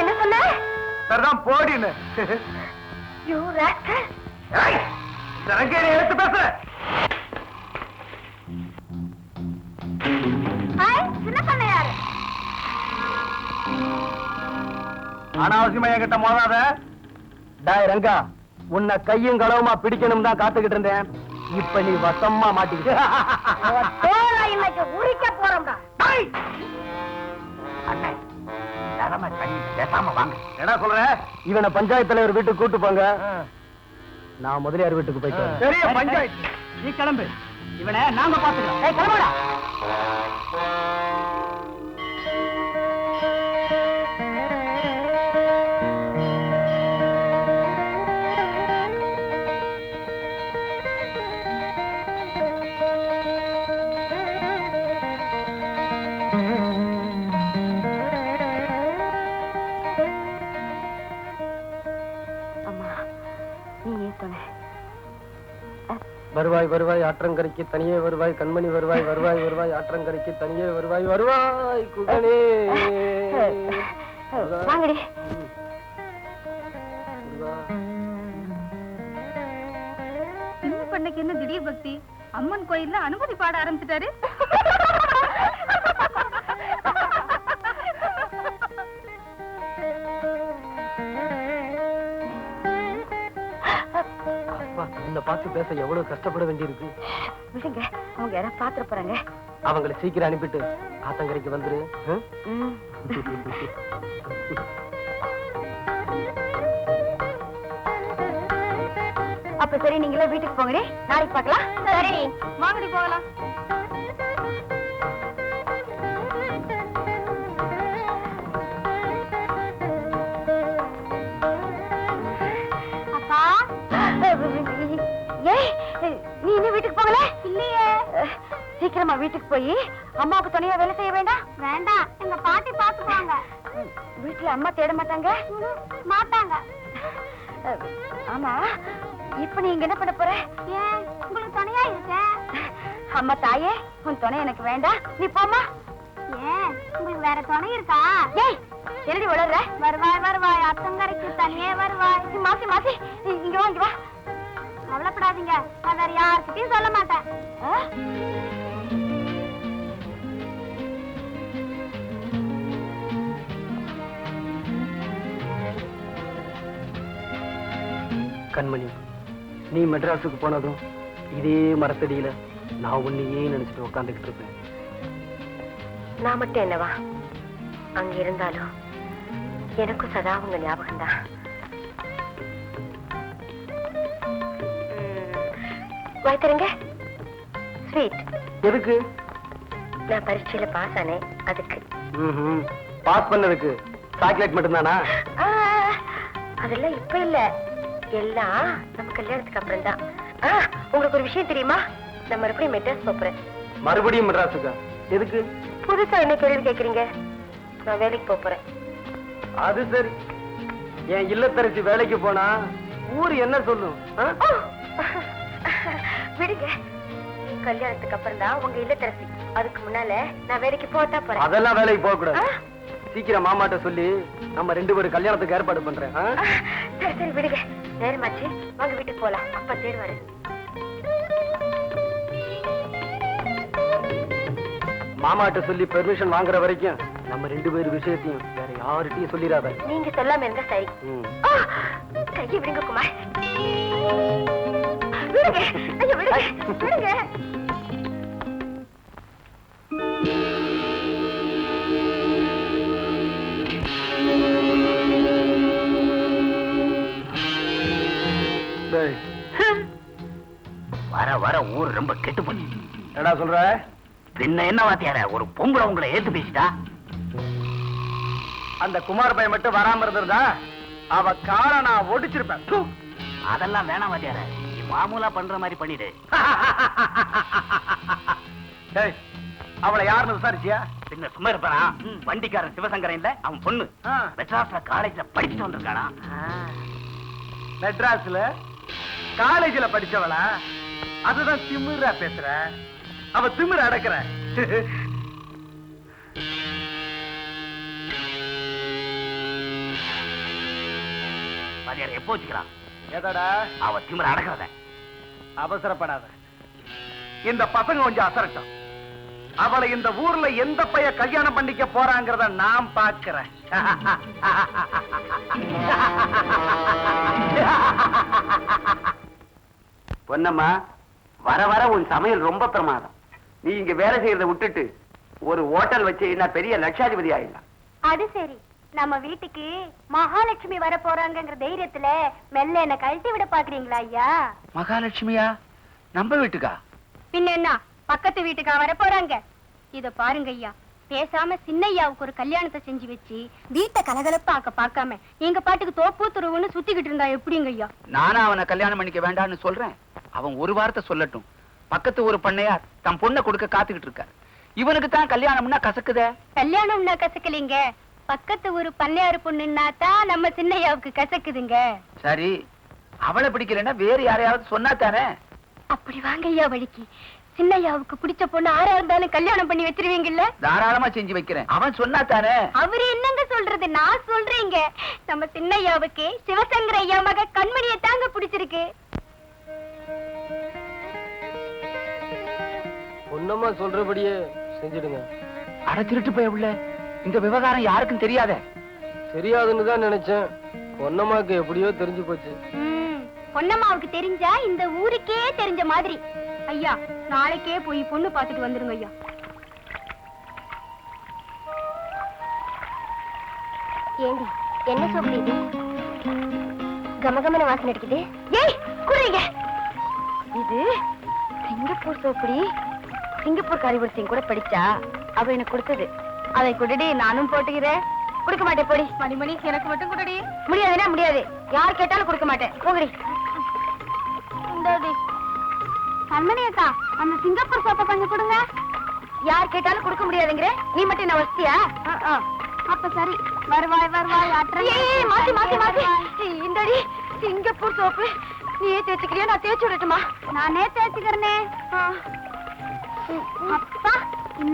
Speaker 4: என்ன சொன்ன?
Speaker 6: சரிதான் போடின்னு.
Speaker 4: You rascal.
Speaker 6: எடுத்து பேச.
Speaker 4: ஹாய், சின்ன பண்ணையாரு.
Speaker 6: அனாவசியமா என்கிட்ட மோதாத.
Speaker 5: டாய் ரங்கா, உன்னை கையும் களவுமா பிடிக்கணும் தான் காத்துக்கிட்டு இருந்தேன். இப்ப நீ வசமா மாட்டிக்கிட்ட.
Speaker 4: இன்னைக்கு உரிக்க போறோம்டா.
Speaker 6: அண்ணே, நிலைமை தண்ணி பேசாம வாங்க. என்ன சொல்ற?
Speaker 5: இவனை பஞ்சாயத்து தலைவர் வீட்டுக்கு கூட்டு போங்க. நான் முதலியார் வீட்டுக்கு போயிட்டு
Speaker 6: பெரிய பஞ்சாயத்து.
Speaker 5: நீ கிளம்பு, இவனை நாங்க பாத்துக்கிறோம்.
Speaker 4: கிளம்புடா.
Speaker 5: வருவாய் வருவாய் ஆற்றங்கரைக்கு தனியே வருவாய் கண்மணி வருவாய் வருவாய் வருவாய் ஆற்றங்கரைக்கு தனியே வருவாய் வருவாய் குகனே.
Speaker 4: வாங்கடி.
Speaker 7: சின்ன பண்ணைக்கு என்ன திடீர் பக்தி? அம்மன் கோயில்ல அனுமதி பாட ஆரம்பிச்சிட்டாரு.
Speaker 5: உன்னை பார்த்து பேச எவ்வளவு கஷ்டப்பட வேண்டியிருக்கு.
Speaker 4: விடுங்க, அவங்க யாராவது பாத்துற போறாங்க.
Speaker 5: அவங்களை சீக்கிரம் அனுப்பிட்டு ஆத்தங்கரைக்கு வந்துரு.
Speaker 4: அப்ப சரி, நீங்களே வீட்டுக்கு போங்கடி. நாளைக்கு பார்க்கலாம். சரி,
Speaker 7: வாங்கடி போகலாம்.
Speaker 4: அப்பா சீக்கிரமா வீட்டுக்கு போய் அம்மாவுக்கு துணையா வேலை செய்ய வேண்டாம். வேண்டாம், எங்க பாட்டி பாத்துக்குவாங்க. வீட்டுல அம்மா தேட மாட்டாங்க? மாட்டாங்க. ஆமா, இப்ப நீங்க என்ன பண்ண போற? ஏன், உங்களுக்கு துணையா இருக்கேன். அம்மா தாயே, உன் துணை எனக்கு வேண்டாம், நீ போமா. ஏன், உங்களுக்கு வேற துணை இருக்கா? ஏய், என்னடி வளர்ற? வருவாய் அத்தங்கரைக்கு தனியே வருவாய். மாசி மாசி, இங்க வா, இங்க வா. கவலைப்படாதீங்க, நான் வேற யாருக்கிட்டையும் சொல்ல மாட்டேன்.
Speaker 3: கண்மணி, நீ மெட்ராஸுக்கு போனதும் இதே மரத்தடியில நான் உன்னையே நினைச்சிட்டு உட்காந்துக்கிட்டு இருப்பேன்.
Speaker 4: நான் மட்டும் என்னவா, அங்க இருந்தாலும் எனக்கும் சதா உங்க ஞாபகம் தான். வாய்த்தருங்க. ஸ்வீட்.
Speaker 3: எதுக்கு?
Speaker 4: நான் பரீட்சையில பாஸ் ஆனேன், அதுக்கு.
Speaker 3: பாஸ் பண்ணதுக்கு சாக்லேட் மட்டும்தானா?
Speaker 4: அதெல்லாம் இப்ப இல்ல, எல்லாம் நம்ம கல்யாணத்துக்கு அப்புறம் தான். உங்களுக்கு ஒரு விஷயம் தெரியுமா? நான் மறுபடியும் மெட்ராஸ் போறேன்.
Speaker 3: மறுபடியும் மெட்ராஸுக்கா? எதுக்கு?
Speaker 4: புதுசா என்ன கேள்வி கேக்குறீங்க? நான் வேலைக்கு போறேன்.
Speaker 3: அது சரி. என் இல்லத்தரசி வேலைக்கு போனா ஊர் என்ன சொல்லும்?
Speaker 4: விடுங்க, கல்யாணத்துக்கு அப்புறம் தான் உங்க இல்லத்தரசி. அதுக்கு முன்னால நான் வேலைக்கு போட்டா போறேன்.
Speaker 3: அதெல்லாம் வேலைக்கு போக கூடாது. சீக்கிரம் மாமாட்ட சொல்லி நம்ம 2 பேரும் கல்யாணத்துக்கு ஏற்பாடு பண்றேன்.
Speaker 4: சரி சரி, விடுங்க, நேரமாச்சு, வாங்க வீட்டுக்கு போலாம். அப்பா தேர்வாரு.
Speaker 3: மாமாட்ட சொல்லி பெர்மிஷன் வாங்குற வரைக்கும் நம்ம 2 பேர் விஷயத்தையும் வேற யார்கிட்டயும் சொல்லிடாத.
Speaker 4: நீங்க சொல்லாம இருந்தா சரி. கையை விடுங்க குமார். விடுங்க, ஐயோ விடுங்க, விடுங்க.
Speaker 6: வர வர ஊர் ரொம்ப கெட்டு போச்சு.
Speaker 3: என்னடா சொல்ற?
Speaker 6: பின்ன என்ன வாத்தியார, ஒரு பொம்பளை உங்களை ஏத்து பேசிட்டா?
Speaker 3: அந்த குமார் பையன் மட்டும் வராம இருந்திருந்தா அவ கால நான் ஒடிச்சிருப்பேன்.
Speaker 6: அதெல்லாம் வேணாம் வாத்தியார, நீ மாமூலா பண்ற மாதிரி பண்ணிடு.
Speaker 3: அவளை யாருன்னு விசாரிச்சியா?
Speaker 6: பின்ன சும்மா இருப்பானா? வண்டிக்காரன் சிவசங்கரன் இல்ல, அவன் பொண்ணு மெட்ராஸ்ல காலேஜ்ல படிச்சுட்டு வந்திருக்கானா.
Speaker 3: மெட்ராஸ்ல காலேஜ்ல படிச்சவளா? அதுதான் திமிரா பேசுற. அவ திமிர அடக்குற.
Speaker 6: வாத்தியார் எப்போ வச்சுக்கிறான்?
Speaker 3: எதடா?
Speaker 6: அவ திமிர அடக்கிறத.
Speaker 3: அவசரப்படாத, இந்த பசங்க கொஞ்சம் அசரட்டும். அவளை இந்த ஊர்ல எந்த பைய கல்யாணம் பண்ணிக்க போறாங்கிறத நான் பாக்குறேன்.
Speaker 5: பொன்னம்மா, வர வர உன் சமையல் ரொம்ப பிரமாதம். நீ இங்க வேலை செய்யறத விட்டுட்டு ஒரு ஹோட்டல் வச்சு நான் பெரிய லட்சாதிபதி ஆயிடலாம்.
Speaker 4: அது சரி, நம்ம வீட்டுக்கு மகாலட்சுமி வர போறாங்கிற தைரியத்துல மெல்ல என்ன கழட்டி விட பாக்குறீங்களா ஐயா?
Speaker 5: மகாலட்சுமியா? நம்ம வீட்டுக்கா?
Speaker 4: பின்ன என்ன, பக்கத்து வீட்டுக்கா வர போறாங்க? இத பாருங்க ஐயா, பேசாம சின்னையாவுக்கு ஒரு கல்யாணத்தை செஞ்சு வச்சு வீட்டை கலகலப்பாக்க பார்க்காம நீங்க பாட்டுக்கு தோப்பு துருவுன்னு சுத்திக்கிட்டு இருந்தா எப்படிங்க ஐயா?
Speaker 5: நானா அவனை கல்யாணம் பண்ணிக்க வேண்டாம்னு சொல்றேன். அவன் ஒரு வார்த்தை சொல்லட்டும். பக்கத்து ஒரு பண்ணையார் தன் பொண்ணை கொடுக்க காத்துக்கிட்டு இருக்கார். இவனுக்கு தான் கல்யாணம்னா கசக்குதே.
Speaker 4: கல்யாணம்னா கசக்கலீங்க, பக்கத்து ஒரு பண்ணையாரு பொண்ணுன்னா தான் நம்ம சின்னையாவுக்கு கசக்குதுங்க.
Speaker 5: சரி, அவளை பிடிக்கலன்னா வேற யாரையாவது சொன்னா தானே?
Speaker 4: அப்படி வாங்க ஐயா வழிக்கு. சின்னையாவுக்கு பிடிச்ச பொண்ணு ஆரா இருந்தாலும் கல்யாணம் பண்ணி வச்சிருவீங்கல்ல?
Speaker 5: தாராளமா செஞ்சு வைக்கிறேன். அவன் சொன்னா தானே?
Speaker 4: அவரு என்னங்க சொல்றது, நான் சொல்றீங்க. நம்ம சின்னையாவுக்கு சிவசங்கர ஐயா மக கண்மணியை தாங்க பிடிச்சிருக்கு.
Speaker 3: பொன்னம்மா சொல்றபடியே செஞ்சிடுங்க.
Speaker 5: அடைச்சிட்டு போய் உள்ள இந்த விவகாரம் யாருக்கும் தெரியாத.
Speaker 3: தெரியாதுன்னு தான் நினைச்சேன். பொன்னம்மாக்கு எப்படியோ தெரிஞ்சு போச்சு.
Speaker 4: பொன்னம்மாவுக்கு தெரிஞ்சா இந்த ஊருக்கே தெரிஞ்ச மாதிரி. ஐயா, நாளைக்கே போய் பொண்ணு பார்த்துட்டு வந்துருங்க ஐயா. ஏண்டி, என்ன சோப்பு இது? கமகமன வாசனை இருக்குது. ஏய், குடிங்க. இது சிங்கப்பூர் சோப்புடி. சிங்கப்பூர் காரிபுரத்தையும் கூட படிச்சா அவ எனக்கு கொடுத்தது. அதை குடிடி, நானும் போட்டுக்கிறேன். குடுக்க மாட்டேன், போடி. மணிமணி, எனக்கு மட்டும் குடிடி. முடியாதுன்னா முடியாது, யார் கேட்டாலும் கொடுக்க மாட்டேன். போகடி. கண்மணி அக்கா, அந்த சிங்கப்பூர் சோப்பை கொஞ்சம் கொடுங்க. யார் கேட்டாலும் கொடுக்க முடியாதுங்கிற நீ மட்டும் என்ன வசதியா? அப்ப சரி, வருவாய் மாத்தி மாத்தி மாத்தி இந்தடி சிங்கப்பூர் சோப்பு. நீயே தேய்ச்சிக்கிறியா, நான் தேய்ச்சி விடட்டுமா? நானே தேய்ச்சிக்கிறேனே. அப்பா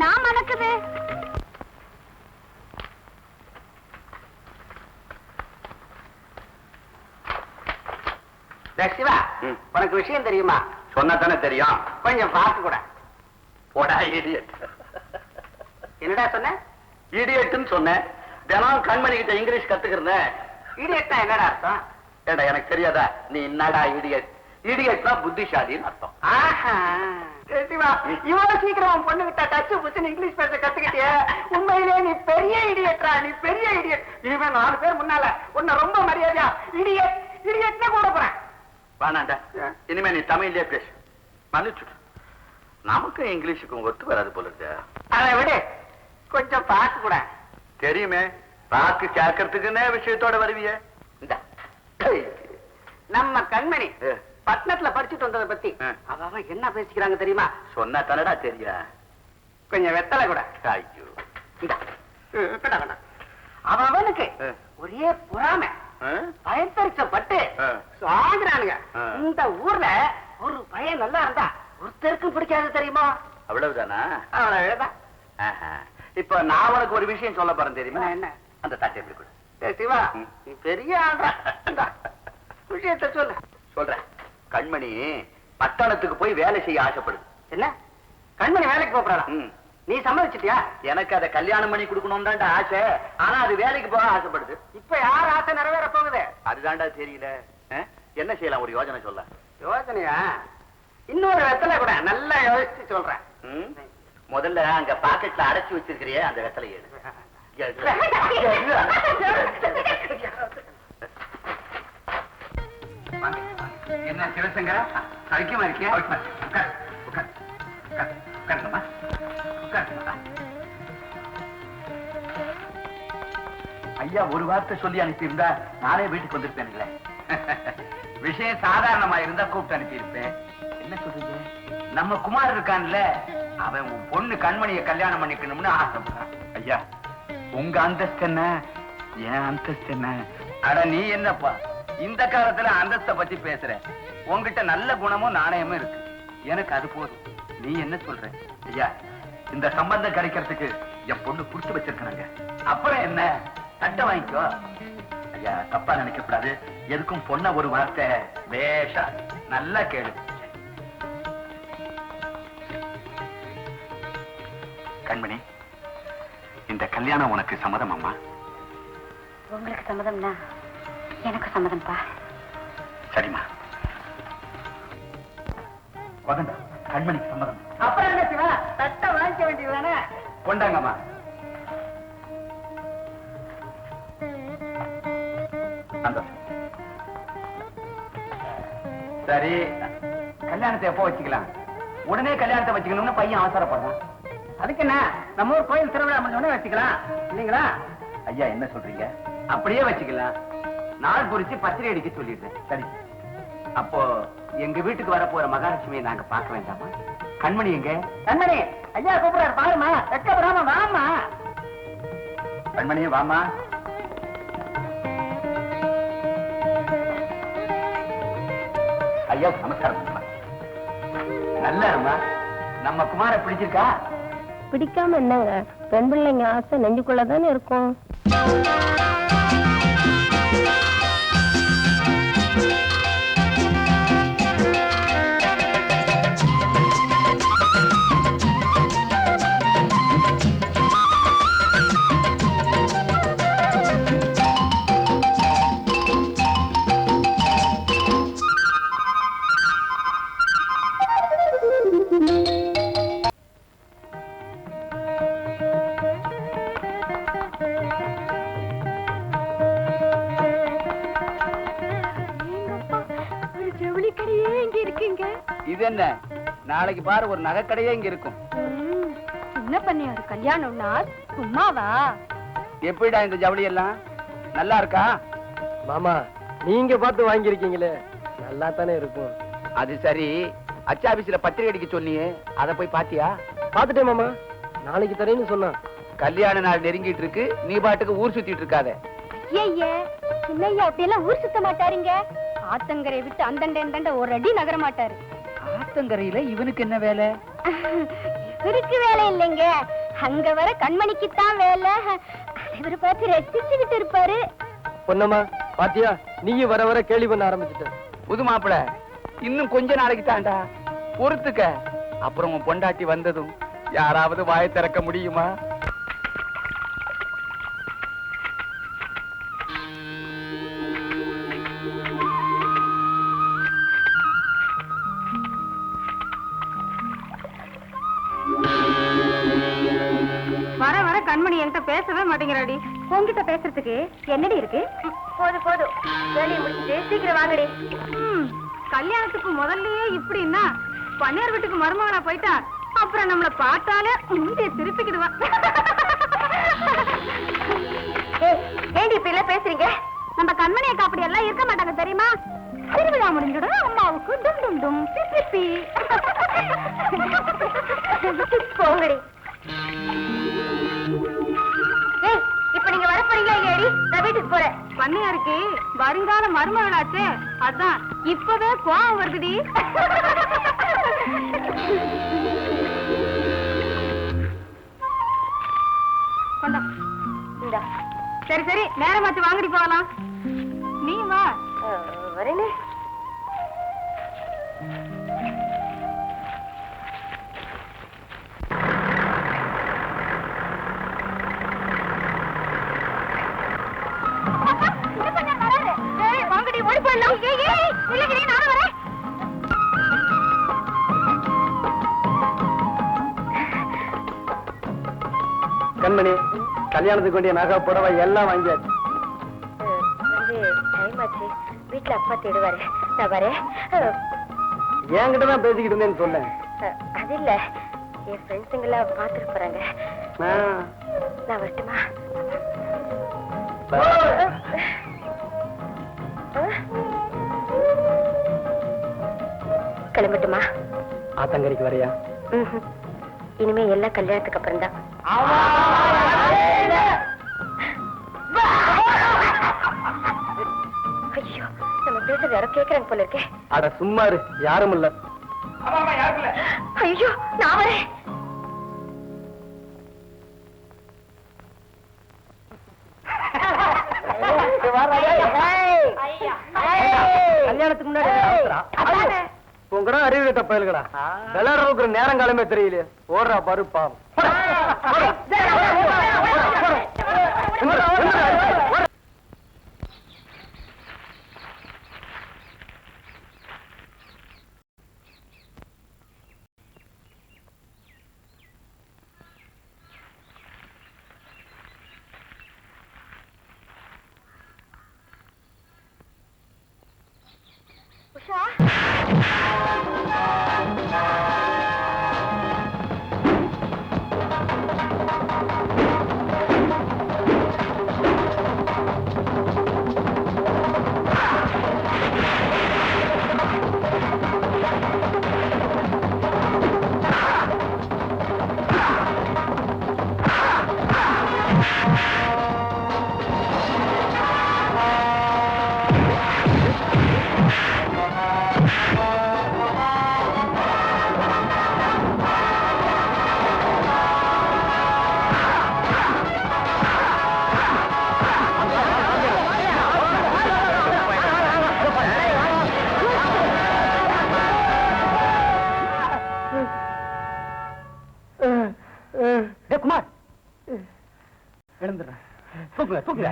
Speaker 4: நான் மணக்குது.
Speaker 3: சிவா, உனக்கு விஷயம் தெரியுமா?
Speaker 6: சொன்னா தானே தெரியும்.
Speaker 3: கொஞ்சம் பார்த்து கூட.
Speaker 6: போடா இடியட்.
Speaker 3: என்னடா சொன்ன?
Speaker 6: இடியட்னு சொன்னேன். தினம் கண்மணி கிட்ட இங்கிலீஷ் கத்துக்கிறேன்.
Speaker 3: இடியட்னா என்னடா அர்த்தம்?
Speaker 6: ஏடா எனக்கு தெரியாதா? நீ என்னடா இடியட்? இடியட்னா புத்திசாலின்னு அர்த்தம்.
Speaker 3: ஆஹா, சிவா, இவ்வளவு சீக்கிரம் உன் பொண்ணு கிட்ட டச்சு புச்சுன்னு இங்கிலீஷ் பேச கத்துக்கிட்டிய. உண்மையிலே நீ பெரிய இடியட்ரா, நீ பெரிய இடியட். இவன் 4 பேர் முன்னால உன்னை ரொம்ப மரியாதையா இடியட் இடியட்னே கூட போறேன்.
Speaker 6: வேணாண்டா, இனிமே நீ தமிழ்லயே பேசு. மன்னிச்சுடு. நமக்கு இங்கிலீஷுக்கும் ஒத்து வராது போல இருக்கு.
Speaker 3: அதை விடு, கொஞ்சம் பார்த்து கூட.
Speaker 6: தெரியுமே, பாக்கு கேட்கறதுக்குன்னே விஷயத்தோட வருவியே. இந்த
Speaker 3: நம்ம கண்மணி பட்டணத்துல படிச்சுட்டு வந்ததை பத்தி அவ என்ன பேசிக்கிறாங்க தெரியுமா?
Speaker 6: சொன்னா தானடா தெரியா.
Speaker 3: கொஞ்சம் வெத்தலை கூட.
Speaker 6: ஐயோ,
Speaker 3: அவனுக்கு ஒரே பொறாமை, பயத்தரிச்சப்பட்டு சாகுறானுங்க. இந்த ஊர்ல ஒரு பையன் நல்லா இருந்தா ஒருத்தருக்கும் பிடிக்காது தெரியுமா?
Speaker 6: அவ்வளவுதானா?
Speaker 3: அவ்வளவுதான்.
Speaker 6: இப்ப நான் உனக்கு ஒரு விஷயம் சொல்ல போறேன் தெரியுமா?
Speaker 3: என்ன?
Speaker 6: அந்த தட்டை எப்படி கொடு.
Speaker 3: சிவா, நீ பெரிய ஆள்றா. விஷயத்த சொல்லு.
Speaker 6: சொல்றேன். கண்மணி பட்டணத்துக்கு போய் வேலை செய்ய ஆசைப்படுது.
Speaker 3: என்ன? கண்மணி வேலைக்கு போறாளா? நீ சம்மதிச்சிட்டியா?
Speaker 6: எனக்கு அதை கல்யாணம் பண்ணி கொடுக்கணும் தான்டா ஆசை. ஆனா அது வேலைக்கு போக ஆசைப்படுது.
Speaker 3: இப்ப யார் ஆசை நிறைவேற போகுது?
Speaker 6: அதுதான்டா தெரியல. என்ன செய்யலாம்? ஒரு யோசனை சொல்ல.
Speaker 3: யோசனையா? இன்னொரு வெத்தலை கூட நல்லா யோசிச்சு சொல்றேன்.
Speaker 6: முதல்ல அங்க பாக்கெட்ல அடைச்சு வச்சிருக்கிறியே அந்த வெத்தலை எடு.
Speaker 3: என்ன சிவசங்கர, சௌக்கியமா இருக்கியா?
Speaker 6: ஐயா ஒரு வார்த்தை சொல்லி அனுப்பியிருந்தா நானே வீட்டுக்கு வந்திருப்பேன்ல.
Speaker 3: விஷயம் சாதாரணமா இருந்தா கூப்பிட்டு அனுப்பியிருப்பேன்.
Speaker 6: என்ன சொல்றீங்க?
Speaker 3: நம்ம குமார் இருக்கான்ல, அவன் உன் பொண்ணு கண்மணியை கல்யாணம் பண்ணிக்கணும்னு ஆசைப்படுறான்.
Speaker 6: ஐயா, உங்க அந்தஸ்து என்ன, என் அந்தஸ்து என்ன?
Speaker 3: அட நீ என்னப்பா இந்த காலத்துல அந்தஸ்தை பத்தி பேசுற? உன்கிட்ட நல்ல குணமும் நாணயமும் இருக்கு. எனக்கு அது போதும்.
Speaker 6: நீ என்ன சொல்ற? ஐயா, இந்த சம்பந்தம் கிடைக்கிறதுக்கு என் பொண்ணு குடுத்து வச்சிருக்காங்க.
Speaker 3: அப்புறம் என்ன, தட்டை வாங்கிக்கோ.
Speaker 6: ஐயா, தப்பா நினைக்க கூடாது. எதுக்கும் பொண்ண ஒரு வார்த்தை
Speaker 3: வேஷா நல்லா கேளு.
Speaker 6: கண்மணி, இந்த கல்யாணம் உனக்கு சம்மதம் அம்மா?
Speaker 4: உங்களுக்கு சம்மதம்னா எனக்கு சம்மதம்ப்பா.
Speaker 6: சரிம்மா. வகண்டா, கண்மணிக்கு சம்மதம்.
Speaker 3: அப்புறம் என்ன சிவா, தட்டை வாங்கிக்க வேண்டியதுதானே? கொண்டாங்கம்மா. சரி, கல்யாணத்தை எப்போ வச்சுக்கலாம்? உடனே கல்யாணத்தை வச்சுக்கணும்னு பையன் அவசரப்படுறான். அதுக்கு என்ன, நம்ம ஊர் கோயில் திருவிழா முடிஞ்சோடனே வச்சுக்கலாம் இல்லைங்களா?
Speaker 6: ஐயா என்ன சொல்றீங்க?
Speaker 3: அப்படியே வச்சுக்கலாம். நாள் குறிச்சு பத்திரிகை அடிக்க சொல்லிடுறேன்.
Speaker 6: சரி.
Speaker 3: அப்போ எங்க வீட்டுக்கு வர போற மகாலட்சுமியை நாங்க பார்க்க வேண்டாமா?
Speaker 6: கண்மணி எங்க?
Speaker 3: கண்மணி, ஐயா கூப்பிடுறாரு பாருமா. வெக்கப்படாம வாமா.
Speaker 6: கண்மணியே வாமா. ஐயா நமஸ்காரம்.
Speaker 3: நல்லா இருமா. நம்ம குமார பிடிச்சிருக்கா?
Speaker 4: பிடிக்காம என்னங்க, பெண் பிள்ளைங்க ஆசை நெஞ்சுக்குள்ளதானே இருக்கும்.
Speaker 3: இது என்ன, நாளைக்கு பாரு ஒரு நகைக்கடையே இங்க இருக்கும்.
Speaker 7: என்ன பண்ணியாரு கல்யாணம்னா சும்மாவா?
Speaker 3: எப்படிடா இந்த ஜவுளி எல்லாம் நல்லா இருக்கா?
Speaker 8: மாமா, நீங்க பார்த்து வாங்கியிருக்கீங்களே, நல்லா தானே இருக்கும்.
Speaker 3: அது சரி, அச்சாபீஸ்ல பத்திரிகை அடிக்க சொன்னியே அத போய் பாத்தியா?
Speaker 8: பாத்துட்டேன் மாமா, நாளைக்கு தரேன்னு சொன்னான்.
Speaker 3: கல்யாண நாள் நெருங்கிட்டு இருக்கு, நீ பாட்டுக்கு ஊர் சுத்திட்டு இருக்காத.
Speaker 4: ஐயே சின்னையா அப்படியெல்லாம் ஊர் சுத்த மாட்டாருங்க. ஆத்தங்கரை விட்டு அந்தண்ட ஒரு அடி நகர மாட்டாரு.
Speaker 8: ஆத்தங்கரையில இவனுக்கு என்ன வேலை?
Speaker 4: இவருக்கு வேலை இல்லைங்க, அங்க வர கண்மணிக்குத்தான் வேலை. இவரை பார்த்து ரசிச்சுக்கிட்டு இருப்பாரு.
Speaker 8: பொன்னம்மா பாத்தியா, நீயும் வர வர கேள்வி பண்ண ஆரம்பிச்சுட்ட.
Speaker 3: புது மாப்பிள இன்னும் கொஞ்ச நாளைக்கு தாண்டா, பொறுத்துக்க. அப்புறம் உன் பொண்டாட்டி வந்ததும் யாராவது வாயை திறக்க முடியுமா?
Speaker 7: வர வர கண்மணி என்கிட்ட பேசவே மாட்டேங்கிறாடி.
Speaker 4: உங்ககிட்ட பேசுறதுக்கு என்னடி இருக்கு? போதும் போதும், வேலையை முடிச்சுட்டு சீக்கிரம் வாங்கடி.
Speaker 7: கல்யாணத்துக்கு முதல்லயே இப்படின்னா பன்னியார் வீட்டுக்கு மருமகனா போயிட்டா அப்புறம் நம்மள பார்த்தாலே முந்தைய திருப்பிக்கிடுவான்.
Speaker 4: ஏண்டி இப்ப எல்லாம் பேசுறீங்க?
Speaker 7: நம்ம கண்மணி அக்கா அப்படி எல்லாம் இருக்க மாட்டாங்க தெரியுமா? திருவிழா முடிஞ்சிடும் அம்மாவுக்கு டும் டும் டும் திருப்பி
Speaker 4: போங்கடி. இப்ப நீங்க வர போறீங்களா இல்லையாடி? நான் வீட்டுக்கு போறேன்.
Speaker 7: பண்ணையாருக்கு வருங்கால மருமகளாச்சே, அதான் இப்பவே கோவம் வருதுடி. கொண்டா.
Speaker 4: இந்தா.
Speaker 7: சரி சரி, நேரம் மாத்தி வாங்கடி போகலாம். நீ வா.
Speaker 4: வரேனே. வாங்கடி, ஓடி போடலாம். இல்லைங்க, நானும் வரேன்.
Speaker 8: கண்மணி, கல்யாணத்துக்கு வேண்டிய நகை புடவை எல்லாம் வாங்கியாச்சு.
Speaker 4: டைம் ஆச்சு, வீட்டுல அப்பா தேடுவாரு. நான் வரேன்.
Speaker 8: என்கிட்ட தான் பேசிக்கிட்டு இருந்தேன்னு சொன்னேன்.
Speaker 4: அது இல்ல, என் ஃப்ரெண்ட்ஸுங்கெல்லாம் பாத்துட்டு போறாங்க. நான் வரட்டுமா? கிளம்பட்டுமா?
Speaker 8: ஆத்தங்கரைக்கு வரையா?
Speaker 4: இனிமே எல்லாம் கல்யாணத்துக்கு அப்புறம் தான். ஐயோ, நம்ம பேசுறது யாரோ கேக்குறாங்க போல இருக்கே.
Speaker 8: அட சும்மா இரு, யாரும் இல்ல.
Speaker 4: ஐயோ, நான் வரேன்.
Speaker 8: கல்யாணத்துக்கு முன்னாடி உங்கடா அறிவு கட்ட பயல்கடா, விளையாடுற நேரம் காலமே தெரியலையே. ஓடுறா பாரு பாவம்.
Speaker 4: உஷா,
Speaker 8: குமார் எழுந்துடுறேன். தூக்குங்க தூக்குங்க.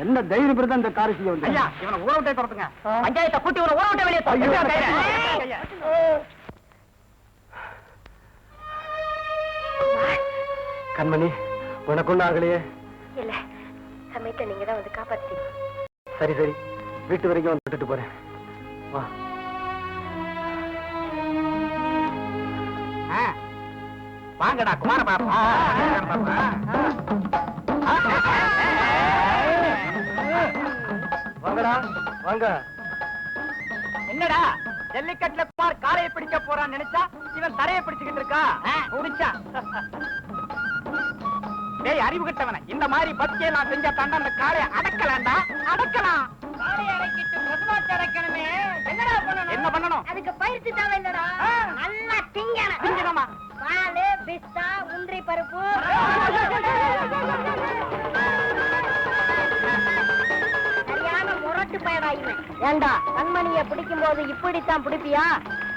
Speaker 8: என்ன தைரியம் இருந்தா இந்த காரியம் வந்து? ஐயா, இவனை ஊற விட்டே துரத்துங்க. பஞ்சாயத்தை கூட்டி ஊற விட்டு வெளியே கண்மணி, உனக்கு ஒண்ணு ஆகலையே?
Speaker 4: இல்ல, சமயத்தை நீங்க தான் வந்து காப்பாத்திட்டீங்க.
Speaker 8: சரி சரி, வீட்டு வரைக்கும் வந்து விட்டுட்டு போறேன். வா.
Speaker 3: வாங்கடா குமார பாப்பா.
Speaker 8: வாங்கடா வாங்க.
Speaker 3: என்னடா ஜல்லிக்கட்டுல குமார் காளையை பிடிக்க போறான்னு நினைச்சா இவன் தரையை பிடிச்சுக்கிட்டு இருக்கா முடிச்சா. டேய் அறிவு கட்டவன, இந்த மாதிரி பத்தியை நான் செஞ்சா தாண்டா அந்த காளையை அடக்கலாம்டா. அடக்கலாம். காளையை அடக்கிட்டு பசுமாட்டு அடக்கணுமே. என்னடா பண்ணணும்? என்ன பண்ணணும்?
Speaker 4: அதுக்கு பயிற்சி தேவை இல்லடா. நல்லா திங்கணும்.
Speaker 3: திங்கணுமா?
Speaker 4: பாலு, பிஸ்தா, முந்திரி பருப்பு. சரியான முரட்டு பயனாயுமே. ஏண்டா கண்மணியை பிடிக்கும் போது இப்படித்தான் பிடிப்பியா?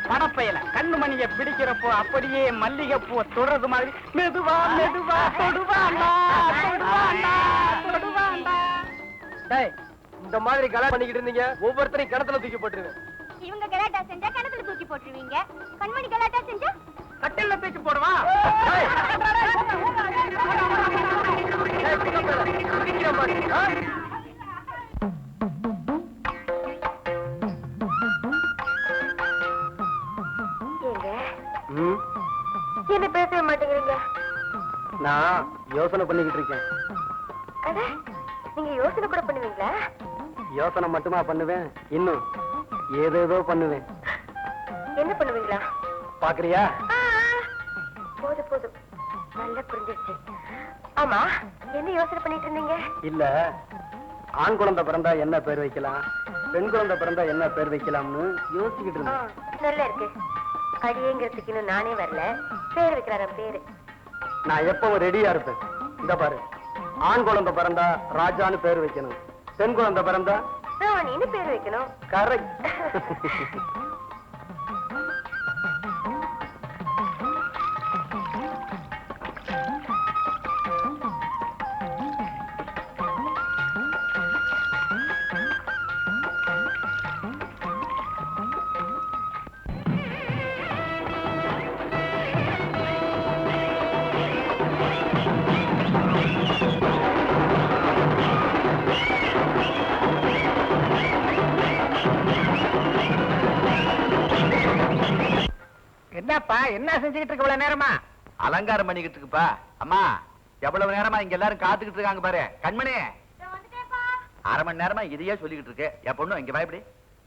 Speaker 3: படப்பையில கண்ணுமணியை பிடிக்கிறப்போ அப்படியே மல்லிகை பூ தொடர்றது மாதிரி மெதுவா மெதுவா தொடுவாண்டா தொடுவாண்டா தொடுவாண்டா.
Speaker 8: டேய், இந்த மாதிரி கல்யாணம் பண்ணிக்கிட்டு இருந்தீங்க ஒவ்வொருத்தரையும் கிணத்துல தூக்கி போட்டுருவேன்.
Speaker 4: இவங்க கலாட்டா செஞ்சா கிணத்துல தூக்கி போட்டுருவீங்க. கண்மணி கலாட்டா செஞ்சா
Speaker 3: கட்டில தூக்கி போடுவான்.
Speaker 8: டேய், குடிக்கிற மாதிரி, ஆ? ம்,
Speaker 4: என்ன பேசவே மாட்டேங்கிறீங்க?
Speaker 8: நான் யோசனை பண்ணிக்கிட்டு இருக்கேன்.
Speaker 4: அட, நீங்க யோசனை கூட பண்ணுவீங்களா?
Speaker 8: யோசனை மட்டுமா பண்ணுவேன், இன்னும் ஏதேதோ பண்ணுவேன்.
Speaker 4: என்ன பண்ணுவீங்களா?
Speaker 8: பாக்குறியா?
Speaker 4: போதும் போதும், நல்லா புரிஞ்சிருச்சு. ஆமா, என்ன யோசனை பண்ணிட்டு இருந்தீங்க?
Speaker 8: இல்ல, ஆண் குழந்தை பிறந்தா என்ன பேர் வைக்கலாம், பெண் குழந்தை பிறந்தா என்ன பேர் வைக்கலாம்னு யோசிச்சுக்கிட்டு இருந்தேன்.
Speaker 4: நல்லா இருக்கு. அடியேங்கிறதுக்கு இன்னும் நானே வரல. பேர் வைக்கிறார பேரு.
Speaker 8: நான் எப்பவும் ரெடியா இருப்பேன். இந்த பாரு, ஆண் குழந்தை பிறந்தா ராஜான்னு பேர் வைக்கணும், பெண் குழந்தை பிறந்தா
Speaker 4: ராணின்னு பேர் வைக்கணும்.
Speaker 8: கரெக்ட்.
Speaker 3: என்னப்பா என்ன செஞ்சுக்கிட்டு இருக்க இவ்வளவு நேரமா?
Speaker 6: அலங்காரம் பண்ணிக்கிட்டு இருக்குப்பா. அம்மா, எவ்வளவு நேரமா இங்க எல்லாரும் காத்துக்கிட்டு இருக்காங்க பாரு. கண்மணி, அரை மணி நேரமா இதையே சொல்லிக்கிட்டு இருக்கு. என் பொண்ணு இங்க பயப்படி.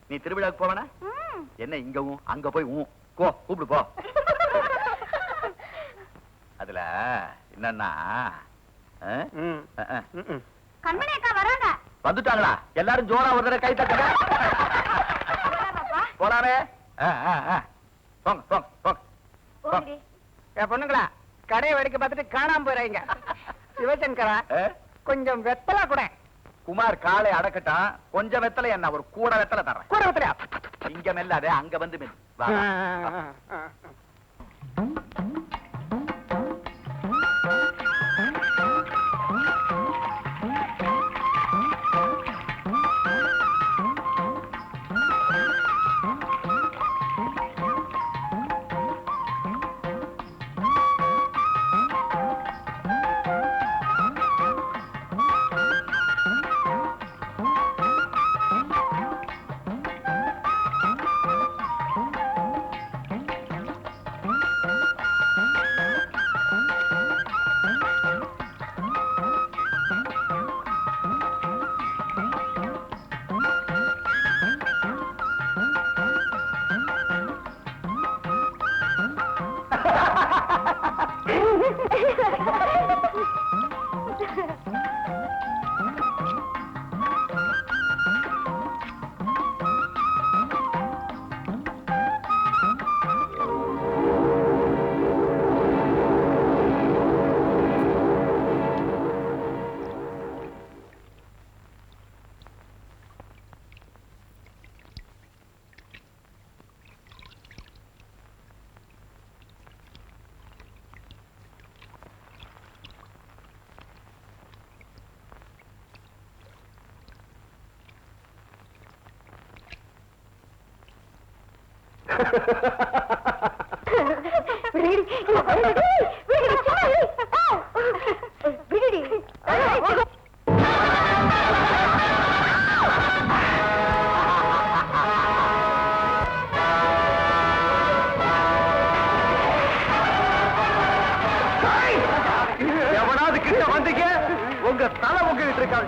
Speaker 6: நீ திருவிழாவுக்கு போவனா? என்ன இங்கவும் அங்க போய் கூப்பிடு போ. அதுல என்னன்னா
Speaker 4: கண்மணி அக்கா வராங்க.
Speaker 6: வந்துட்டாங்களா? எல்லாரும் ஜோரா ஒரு தடவை கை தட்டுங்க. போறானே. போங்க போங்க போங்க.
Speaker 4: போங்கடி.
Speaker 3: என் பொண்ணுங்களா, கடையை வெடிக்க பார்த்துட்டு காணாம போயிறாங்க. சிவசங்கரா, கொஞ்சம் வெத்தலை கூட.
Speaker 6: குமார் காலை அடக்கட்டான். கொஞ்சம் வெத்தலை என்ன, ஒரு கூட வெத்தலை தர்றேன்.
Speaker 3: கூட வெத்தலையா?
Speaker 6: இங்க மெல்லாதே, அங்க வந்து மெல். வா, வா.
Speaker 8: எவனாவது கிட்ட வந்தீங்க, உங்க தலை உங்ககிட்டு இருக்காது.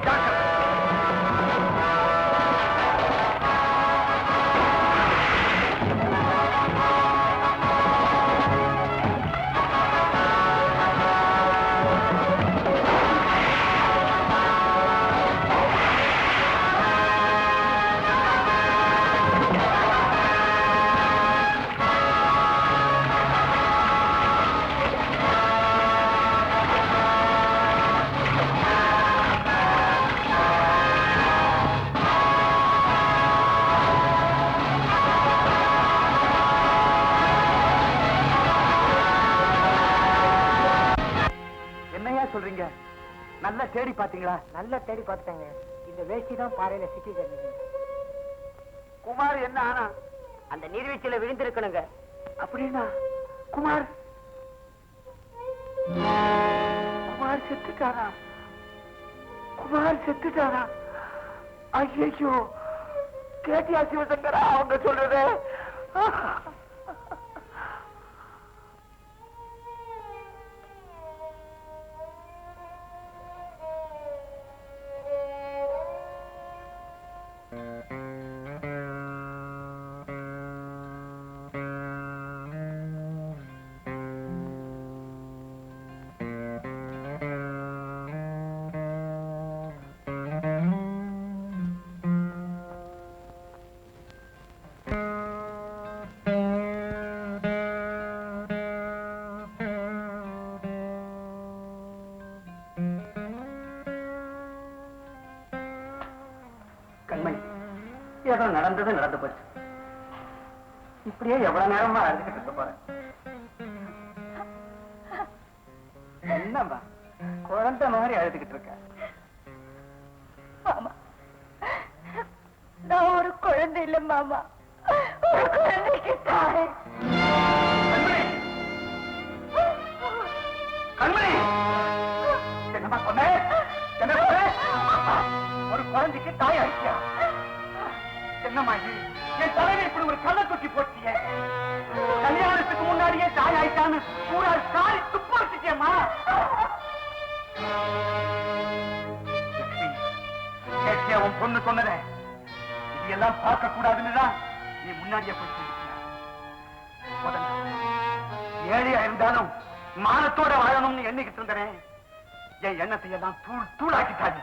Speaker 3: சொல்றீங்க? நல்லா தேடி பாத்தீங்களா?
Speaker 8: நல்லா தேடி பார்த்தாங்க. இந்த வேஷ்டி தான் பாறையில சிக்கி கிடந்தது.
Speaker 3: குமார் என்ன ஆனா?
Speaker 8: அந்த நீர்வீழ்ச்சியில விழுந்திருக்கணுங்க.
Speaker 3: அப்படின்னா குமார் குமார் செத்துட்டாரா? குமார் செத்துட்டாரா? ஐயோ, கேட்டியா சிவசங்கரா அவங்க சொல்றது?
Speaker 5: கண்மணி, ஏதோ நடந்தது நடந்து போச்சு. இப்படியே எவ்வளவு நேரமா அழுதுகிட்டு இருக்க போறேன்? என்னம்மா குழந்தை மாதிரி அழுதுகிட்டு இருக்க?
Speaker 7: மாமா, நான் ஒரு குழந்தை இல்ல மாமா, ஒரு குழந்தைக்கு தாய்.
Speaker 3: கண்மணி, கண்மணி, என்னம்மா சொன்ன? என்ன சொன்ன? ஒரு குழந்தைக்கு தாய் ஆயிடுச்சா? என்னம்மா இது? என் தலைமை இப்படி ஒரு கள்ள தூக்கி போச்சியே. கல்யாணத்துக்கு முன்னாடியே தாய் ஆயிட்டான்னு பூரா சாரி துப்ப வச்சுட்டேம்மா. கேட்டியா உன் பொண்ணு சொன்னத? இது எல்லாம் பார்க்க கூடாதுன்னுதான் நீ முன்னாடியே போய் சொல்லிட்டியா? முதல்ல ஏழையா இருந்தாலும் மானத்தோட வாழணும்னு எண்ணிக்கிட்டு இருந்தேன். என் எண்ணத்தை எல்லாம் தூள் தூளாக்கிட்டாங்க.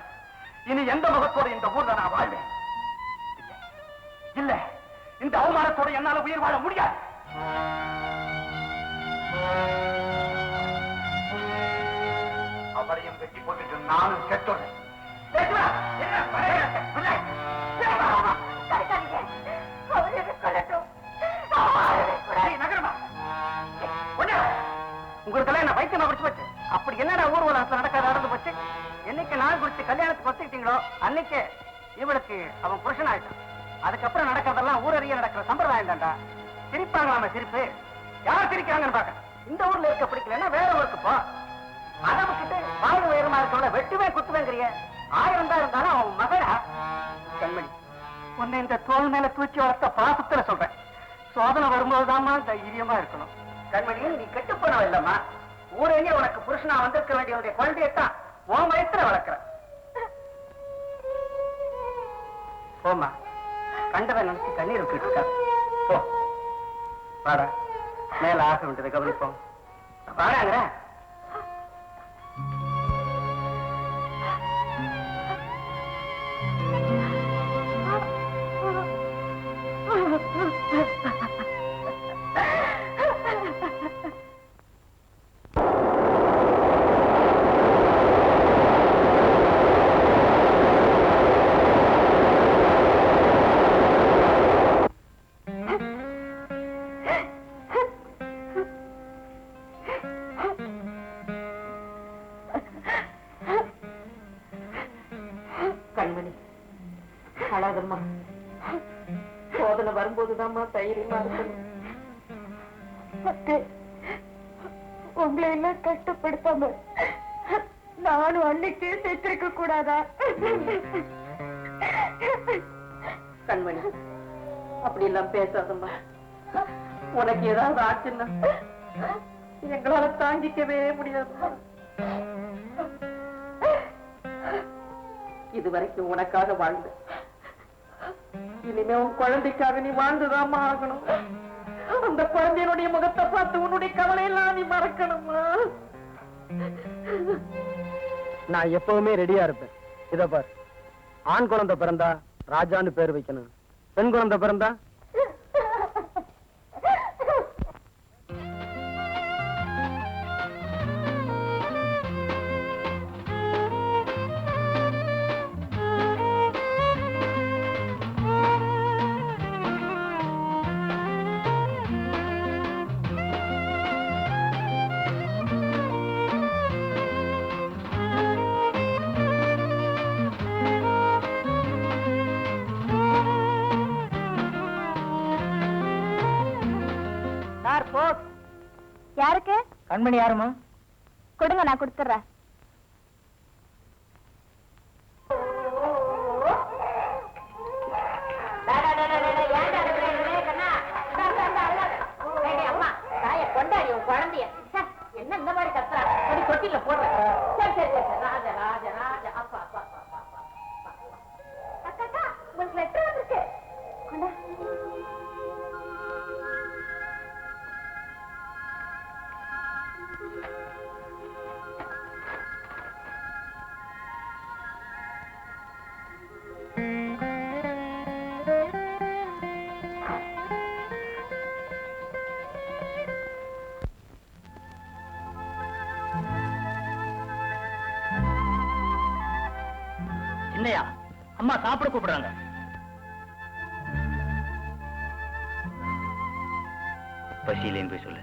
Speaker 3: இனி எந்த முகத்தோட இந்த ஊர்ல நான் வாழ்வேன்? இல்ல, இந்த அவமானத்தோட என்னால உயிர் வாழ முடியாது. அவரையும் வெட்டி போட்டுட்டு நானும் கெட்டோட உங்களுக்கு என்ன பைத்தியமா குடிச்சு போச்சு? அப்படி என்னடா ஊர்வலத்துல நடக்காத நடந்து போச்சு? என்னைக்கு நாள் குடிச்சு கல்யாணத்துக்கு ஒத்துக்கிட்டீங்களோ அன்னைக்கு இவளுக்கு அவன் புருஷன் ஆயிட்டான். அதுக்கப்புறம் நடக்கிறதெல்லாம் ஊரறிய நடக்கிற சம்பிரதாயம் தான்டா. சிரிப்பாங்களாம சிரிப்பு? யார் சிரிக்கிறாங்கன்னு பாக்க. இந்த ஊர்ல இருக்க பிடிக்கலன்னா வேற ஊருக்கு போ. அதை விட்டுட்டு வாழ்வு உயரமா இருக்கவள வெட்டுவே குத்துவேங்கிறிய. 1000 தான் இருந்தாலும் அவன் மகனா. கண்மணி, உன்னை இந்த தோல் மேல தூக்கி வளர்த்த பாசத்துல சொல்றேன். சோதனை வரும்போதுதாம்மா தைரியமா இருக்கணும். கண்மணி, நீ கெட்டு போனவ இல்லம்மா. ஊரே உனக்கு புருஷனா வந்திருக்க வேண்டிய குழந்தையத்தான் உன் வயசுல வளர்க்கிற. போமா, கண்டதை நினைச்சு கண்ணீர் விட்டுட்டு இருக்காது. போ வாடா, மேல ஆக வேண்டியதை கவனிப்போம். வாடாங்கிற. கண்மணி, அழாதம்மா. சோதனை வரும்போதுதாம்மா தைரியமா இருக்கணும்.
Speaker 7: உங்களை எல்லாம் கஷ்டப்படுத்தாம நானும் அன்னைக்கே சேர்த்திருக்க கூடாதா?
Speaker 2: கண்மணி, அப்படி எல்லாம் பேசாதம்மா. உனக்கு ஏதாவது ஆச்சுன்னா எங்களால தாங்கிக்கவே முடியாது. இதுவரைக்கும் உனக்காக வாழ்ந்த, இனிமே உன் குழந்தைக்காக நீ வாழ்ந்துதாம்மா ஆகணும். அந்த குழந்தையினுடைய முகத்தை பார்த்து உன்னுடைய கவலையெல்லாம் நீ மறக்கணுமா?
Speaker 8: நான் எப்பவுமே ரெடியா இருப்பேன். இத பார், ஆண் குழந்தை பிறந்தா ராஜான்னு பேர் வைக்கணும், பெண் குழந்தை பிறந்தா கண்மணி யாருமா?
Speaker 4: கொடுங்க, நான் கொடுத்துறேன்.
Speaker 2: குழந்தைய என்ன இந்த மாதிரி கத்துறா? தொட்டில போடுற. சரி சரி சரி, ராஜா ராஜா ராஜா. அப்பா அப்பா அப்பா அப்பா.
Speaker 4: அக்கா, உங்களுக்கு லெட்டர் வந்திருக்கு. கொண்டா.
Speaker 3: என்னையா அம்மா சாப்பிட கூப்பிடுறாங்க.
Speaker 5: பசியிலேன்னு போய் சொல்லு.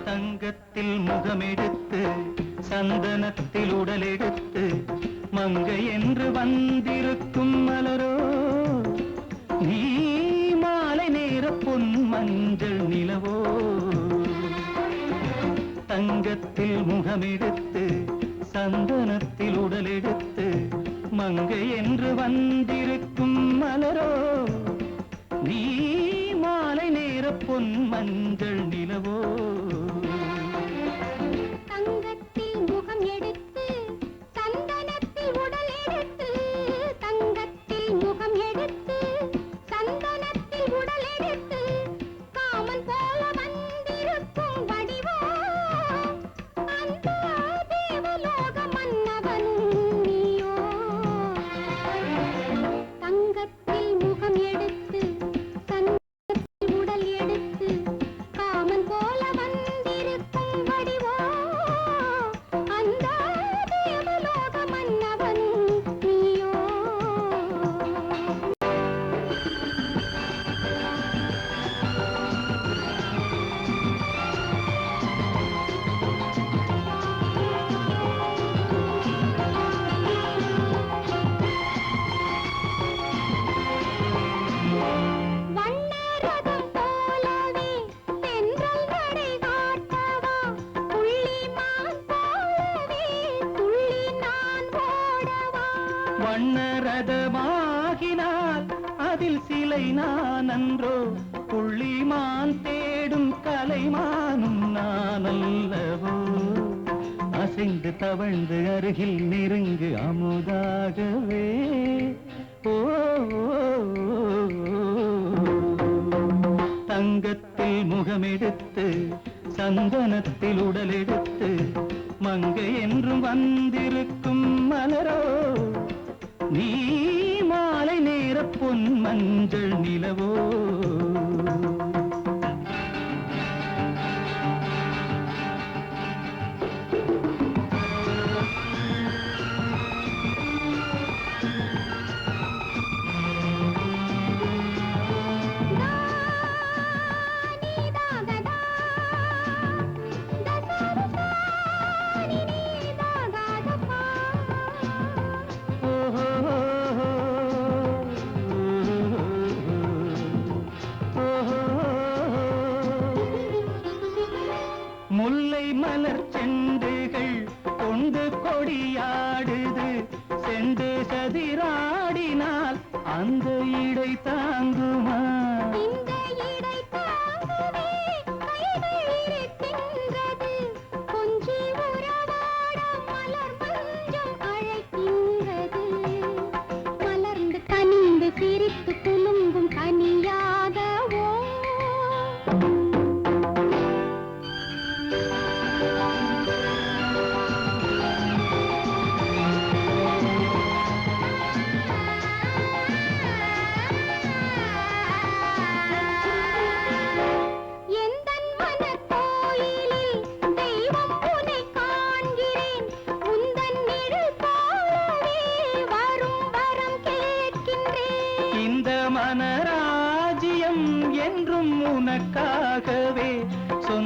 Speaker 9: தங்கத்தில் முகமெடுத்து சந்தனத்தில் உடலெடுத்து மங்கை என்று வந்திருக்கும் மலரோ, நீ மாலை நேர பொன் மஞ்சள் நிலவோ. தங்கத்தில் முகமெடுத்து சந்தனத்தில் உடலெடுத்து மங்கை என்று வந்திருக்கும் மலரோ, நீ மாலை நேர பொன் மஞ்சள் நிலவோ.
Speaker 4: தங்கத்தில் முகம் எடுத்து சந்தனத்தில் உடல் எடுத்து, தங்கத்தில் முகம் எடுத்து சந்தனத்தில் உடல் எடுத்து, காமன் போல வந்திருக்கும் வடிவோ, அந்த தேவலோக மன்னவன் நீயோ. தங்கத்தில் முகம் எடுத்து சந்தனத்தில் உடல் எடுத்து, காமன் போல வந்திருக்கும் வடிவோ, அந்த தேவலோக மன்னவன் நீயோ. வண்ணரதம் போலவே தென்றல் நடை காட்டவா, புள்ளிமான் போலவே துள்ளி நான் ஓடவா.
Speaker 9: வண்ணரதமாகினால் அதில் சிலை நான் அன்றோ, புள்ளிமான் தேடும் கலைமானும் நான் அல்லவோ. அசைந்து தவழ்ந்து அருகில் நெருங்கு அமுதாகவே. ஓ, தங்கத்தில் முகமெடுத்து சந்தனத்தில் உடலெடுத்து மங்கை என்றும் வந்திருக்கும் மலரோ, நீ மாலை நேர பொன் மஞ்சள் நிலவோ. முல்லை மலர் செண்டுகள் கொண்டு கொடியாடுது, செண்டு சதிராடினால் அந்த இடை தாங்குமா?
Speaker 4: இந்த இடை தாங்குவே கைகள் இருக்கின்றது, கொஞ்சி உறவாட மலர் மஞ்சம் அழைக்கின்றது. மலர்ந்து கனிந்து சிரித்து குலுங்கும் கனியாகவோ.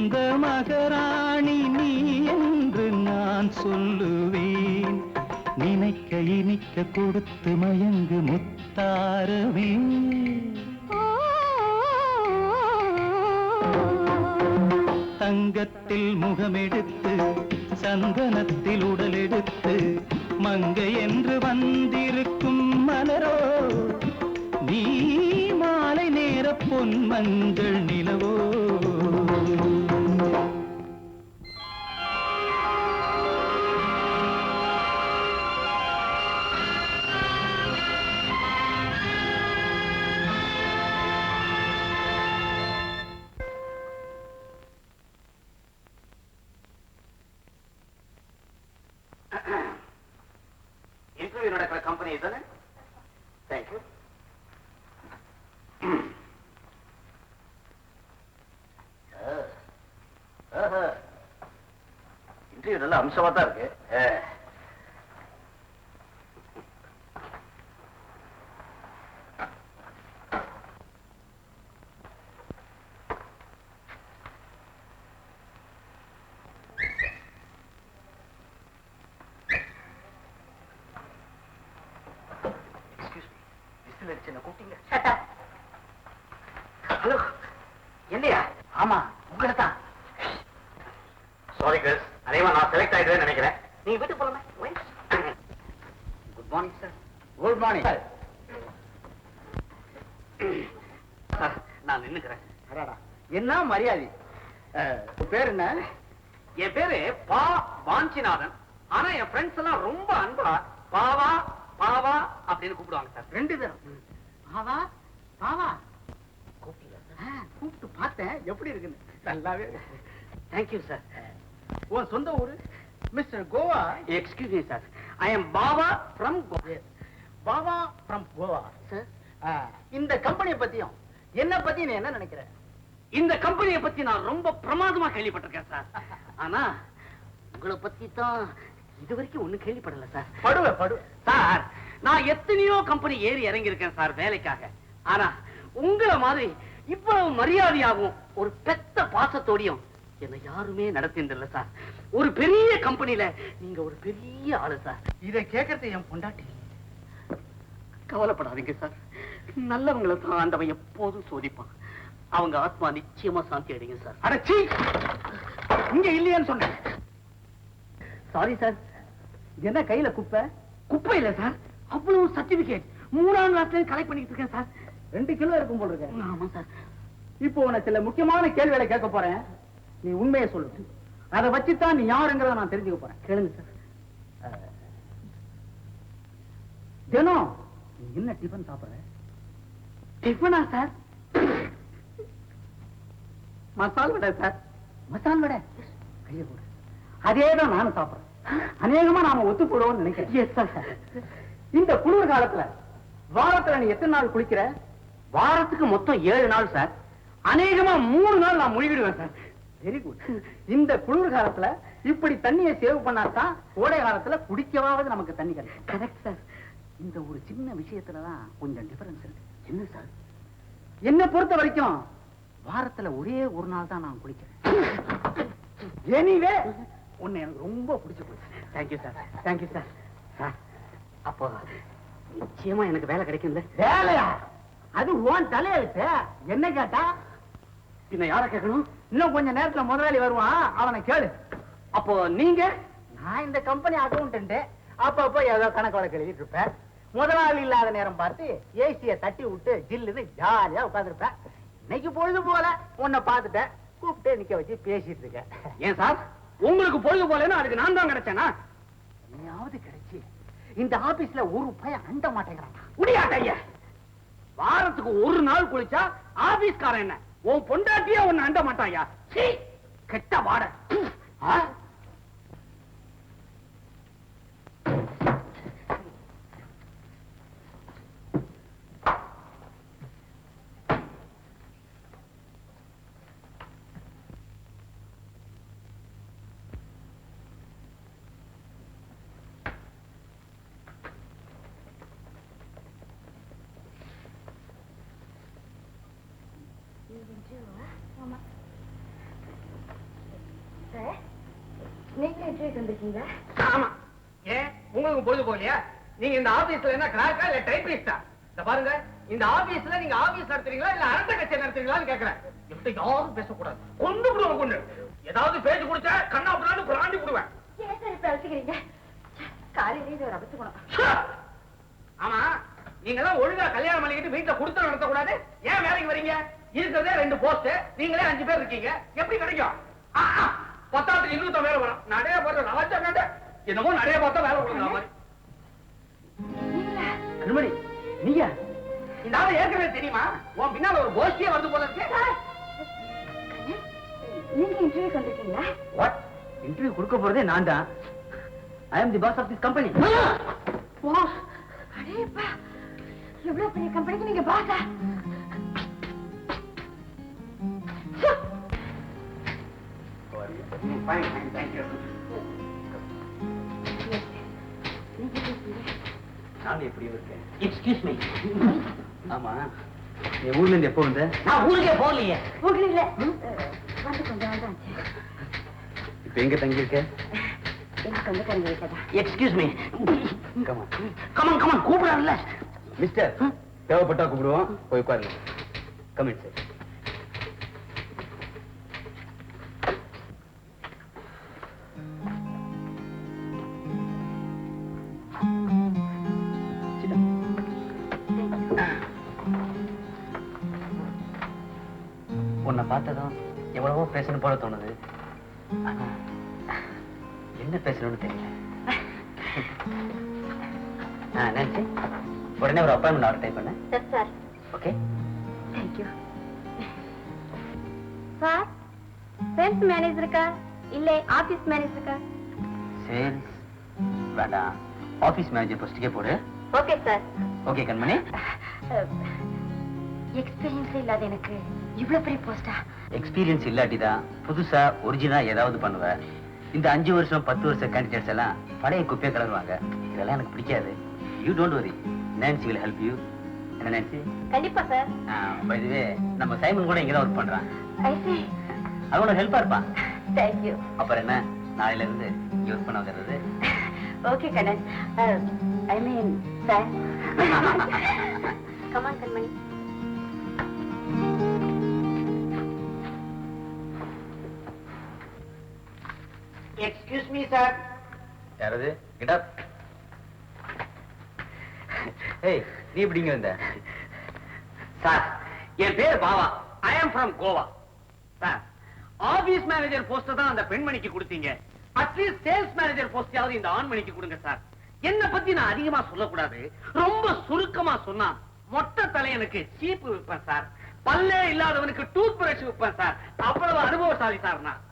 Speaker 9: சொந்த மகராணி நீ என்று நான் சொல்லுவேன். நினைக்க இனிக்க கொடுத்து மயங்கு முத்தாரவே. தங்கத்தில் முகமெடுத்து சந்தனத்தில் உடலெடுத்து மங்கை என்று வந்திருக்கும் மலரோ நீ மாலை நேர பொன் மஞ்சள் நிலவோ.
Speaker 6: இன்டர்வியூ நடக்கிற கம்பெனி தானே? தேங்க்யூ. இன்டர்வியூ நல்ல அம்சமா தான் இருக்கு. ஹலோ, இல்லையா? ஆமா, உங்களை தான். சாரி கேர்ள்ஸ், அதேமா நான் செலக்ட் ஆயிடுவேன்னு நினைக்கிறேன். நீங்க வீட்டுக்கு போலாமே. Good morning sir. Good morning sir. நான் நின்னுக்கிறேன்.
Speaker 3: என்ன மரியாதை? பேர் என்ன?
Speaker 6: என் பேரு பா வாஞ்சிநாதன். ஆனா என் ஃப்ரெண்ட்ஸ் எல்லாம் ரொம்ப அன்பா பாவா பாவா அப்படின்னு கூப்பிடுவாங்க சார்.
Speaker 3: 2 பேரும் பாவா பாவா கூப்பிட்டு பார்த்தேன். எப்படி இருக்குன்னு நல்லாவே.
Speaker 6: Thank you sir.
Speaker 3: உன் சொந்த ஊரு? Mister Goa.
Speaker 6: Excuse me sir, I am Bava from
Speaker 3: Bava from Goa.
Speaker 6: Sir,
Speaker 3: இந்த கம்பெனியை பத்தியும் என்ன பத்தி நீ என்ன நினைக்கிற?
Speaker 6: இந்த கம்பெனியை பத்தி நான் ரொம்ப பிரமாதமா கேள்விப்பட்டிருக்கேன் சார். ஆனா உங்களை பத்தி தான் இது வரைக்கும் ஒண்ணும் கேள்விப்படல சார்.
Speaker 3: படுவ
Speaker 6: சார், நான் எத்தனையோ கம்பெனி ஏறி இறங்கி இருக்கேன் சார் வேலைக்காக. ஆனா உங்களை மாதிரி இவ்வளவு மரியாதையாகவும் ஒரு பெத்த பாசத்தோடையும் என்ன யாருமே நடத்தின்றல சார். ஒரு பெரிய கம்பெனில நீங்க ஒரு பெரிய ஆளு சார்.
Speaker 3: இதை கேட்கறது என் பொண்டாட்டி.
Speaker 6: கவலைப்படாதீங்க சார், நல்லவங்களை தான் ஆண்டவன் எப்போதும் சோதிப்பான். அவங்க ஆத்மா நிச்சயமா சாந்தி அடைங்க சார்.
Speaker 3: அடச்சி, இங்க இல்லையான்னு சொன்னேன்.
Speaker 6: Sorry sir.
Speaker 3: என்ன கையில குப்பை?
Speaker 6: குப்பை இல்ல சார், அவ்வளவு சர்டிபிகேட் 3ஆம் கிளாஸ்ல கலெக்ட் பண்ணிட்டு இருக்கேன் சார்.
Speaker 3: 2 கிலோ இருக்கும் போல இருக்கு.
Speaker 6: ஆமா சார்.
Speaker 3: இப்போ உனக்கு சில முக்கியமான கேள்விகளை கேட்க போறேன். நீ உண்மையை சொல்லு. அதை வச்சுதான் நீ யாருங்கிறத நான் தெரிஞ்சுக்க போறேன்.
Speaker 6: கேளுங்க சார்.
Speaker 3: தினம் நீ என்ன டிஃபன் சாப்பிடுற?
Speaker 6: டிஃபனா சார்?
Speaker 3: மசால் வடை சார். மசால் வடை? கையை போடு. அதேதான் நானும் சாப்பிடுறேன். அநேகமா நாம ஒத்து போடுவோம்னு நினைக்கிறேன்.
Speaker 6: Yes sir.
Speaker 3: இந்த குளிர் காலத்துல வாரத்துல நீ எத்தனை நாள் குளிக்கிற?
Speaker 6: வாரத்துக்கு மொத்தம் 7 நாள் சார். அநேகமா 3 நாள் நான் முழுகிடுவேன் சார்.
Speaker 3: Very good. இந்த குளிர் காலத்துல இப்படி தண்ணியை சேவ் பண்ணாதான் கோடை காலத்துல குடிக்கவாவது நமக்கு தண்ணி கிடைக்கும்.
Speaker 6: Correct sir.
Speaker 3: இந்த ஒரு சின்ன விஷயத்துலதான் கொஞ்சம் டிஃபரன்ஸ் இருக்கு.
Speaker 6: என்ன சார்?
Speaker 3: என்ன பொறுத்த வரைக்கும் வாரத்துல ஒரே ஒரு நாள் தான் நான் குளிக்கிறேன். எனிவே உன்னை எனக்கு ரொம்ப பிடிச்சு போச்சு.
Speaker 6: Thank you sir.
Speaker 3: Thank you sir.
Speaker 6: Sir, அப்போ நிச்சயமா எனக்கு வேலை கிடைக்கும்ல?
Speaker 3: வேலையா? அது உன் தலையெழுத்து. என்ன கேட்டா?
Speaker 6: பின்ன யார கேட்கணும்?
Speaker 3: இன்னும் கொஞ்ச நேரத்துல முதலாளி வருவான், அவனை கேளு.
Speaker 6: அப்போ நீங்க?
Speaker 3: நான் இந்த கம்பெனி அக்கௌண்டன்ட். அப்பப்போ ஏதோ கணக்கு வழக்கு எழுதிட்டு இருப்பேன். முதலாளி இல்லாத நேரம் பார்த்து ஏசிய தட்டி விட்டு ஜில்லுன்னு ஜாலியா உட்காந்துருப்பேன். இன்னைக்கு பொழுது போல உன்னை பார்த்துட்டேன், கூப்பிட்டு நிக்க வச்சு பேசிட்டு இருக்கேன்.
Speaker 6: ஏன் சார், உங்களுக்கு பொழுது போலன்னா அதுக்கு நான் தான் கிடைச்சேனா?
Speaker 3: நீயாவது கிடைச்சி இந்த ஆபீஸ்ல ஒரு பையன் அண்ட மாட்டேங்கிறான்.
Speaker 6: முடியாட்டைய. வாரத்துக்கு ஒரு நாள் குளிச்சா ஆபீஸ்காரன் என்ன உன் பொண்டாட்டியே ஒன்னு அண்ட மாட்டாயா? சீ, கெட்ட வாட.
Speaker 4: நீங்களே இன்டர்வியூ வந்திருக்கீங்களா?
Speaker 3: ஆமா. ஏன் உங்களுக்கு பொழுது போகலையா? நீங்க இந்த ஆபீஸ்ல என்ன கிளார்க்கா இல்ல டைப்பிஸ்டா? இந்த பாருங்க, இந்த ஆபீஸ்ல நீங்க ஆபீஸ் நடத்துறீங்களா இல்ல அரட்ட கச்சேரி நடத்துறீங்களான்னு கேக்குறேன். இப்படி யாரும் பேசக்கூடாது. கொண்டு விடுவோம் கொண்டு. ஏதாவது பேச்சு கொடுத்தா கண்ணா புண்ணான்னு பிராண்டி விடுவேன்.
Speaker 4: ஏன் சார் இப்ப அழைச்சிக்கிறீங்க? காலையிலேயே இது ஒரு அபத்து குணம்.
Speaker 3: ஆமா, நீங்க தான் ஒழுங்கா கல்யாணம் பண்ணிக்கிட்டு வீட்டுல கொடுத்து நடத்த கூடாது. ஏன் வேலைக்கு வரீங்க? இருக்கிறதே 2 போஸ்ட், நீங்களே 5 பேர் இருக்கீங்க. எப்படி கிடைக்கும்? பத்தாவதுக்கு இன்னும் வேலை வரும். நடைய போற ராஜா நட என்னமோ நடைய பார்த்தா வேலை கொடுக்குற மாதிரி. கண்மணி, நீயா? இந்த ஆளு ஏற்கனவே தெரியுமா? உன் பின்னால ஒரு கோஷ்டியே வந்து போல இருக்கு.
Speaker 4: நீங்க இன்டர்வியூ வந்திருக்கீங்களா?
Speaker 5: வாட்? இன்டர்வியூ கொடுக்க போறதே நான் தான். ஐ அம் தி பாஸ் ஆஃப் திஸ் கம்பெனி.
Speaker 4: அடேப்பா, எவ்வளவு பெரிய கம்பெனிக்கு நீங்க பாஸா?
Speaker 5: நான் எப்படி இருக்கேன்? Excuse me. ஆமா, நீ ஊர்ல இருந்து எப்போ வந்த?
Speaker 3: நான் ஊருக்கே போகலையே.
Speaker 4: ஊர்ல இல்ல, வந்து கொஞ்சம் நாள் தான் ஆச்சு.
Speaker 5: இப்ப எங்க தங்கி இருக்க?
Speaker 4: எங்க சொந்தக்காரங்க வீட்டுலதான்.
Speaker 3: Excuse me.
Speaker 5: Come
Speaker 3: come on come on, கூப்பிடாருல்ல.
Speaker 5: மிஸ்டர், தேவைப்பட்டா கூப்பிடுவோம். போய் உட்காருங்க. Commit sir. உன்னை பார்த்ததும் எவ்வளவோ பேசணும் போல தோணுது. ஆனா என்ன பேசணும்னு தெரியல. நினைச்சு உடனே ஒரு அப்பாயின்மெண்ட் ஆர்டர் டைப் பண்ண.
Speaker 4: Yes sir.
Speaker 5: Okay,
Speaker 4: thank you sir. Sales மேனேஜருக்கா இல்ல ஆபீஸ் மேனேஜருக்கா?
Speaker 5: சேல்ஸ் வேண்டாம், ஆபீஸ் மேனேஜர் போஸ்டுக்கே போடு.
Speaker 4: Okay sir.
Speaker 5: Okay Kanmani.
Speaker 4: Experience இல்லாத எனக்கு இவ்வளவு பெரிய போஸ்டா?
Speaker 5: எக்ஸ்பீரியன்ஸ் இல்லாட்டிதான் புதுசா ஒரிஜினலா ஏதாவது பண்ணுவேன். இந்த 5 வருஷம் 10 வருஷம் கேண்டிடேட்ஸ் எல்லாம் பழைய குப்பையை கலருவாங்க. இதெல்லாம் எனக்கு பிடிக்காது. You don't worry, Nancy will help you. என்ன நான்சி?
Speaker 4: கண்டிப்பா சார்.
Speaker 5: பை தி வே, நம்ம சைமன் கூட இங்க தான் ஒர்க் பண்றான்.
Speaker 4: ஐ சீ.
Speaker 5: அது உனக்கு ஹெல்ப்பா இருப்பான்.
Speaker 4: தேங்க்யூ.
Speaker 5: அப்புறம் என்ன, நாளையில இருந்து இங்க ஒர்க் பண்ண வந்துடுறது.
Speaker 4: Okay Kannan. I mean sir. Come on Kanmani.
Speaker 3: Excuse me sir.
Speaker 5: யாரது? Get up. ஏய், நீ எப்படிங்க வந்த?
Speaker 3: சார், என் பேர் Bava. I am from Goa. Sir, office manager post தான் அந்த பெண்மணிக்கு கொடுத்தீங்க. அட்லீஸ்ட் சேல்ஸ் மேனேஜர் போஸ்டாவது இந்த ஆண்மணிக்கு கொடுங்க சார். என்ன பத்தி நான் அதிகமா சொல்லக்கூடாது. ரொம்ப சுருக்கமா சொன்னா, மொட்டை தலையனுக்கு சீப்பு விற்பேன் சார். பல்லே இல்லாதவனுக்கு டூத் பிரஷ் விற்பேன் சார். அவ்வளவு அனுபவசாலி சார் நான்.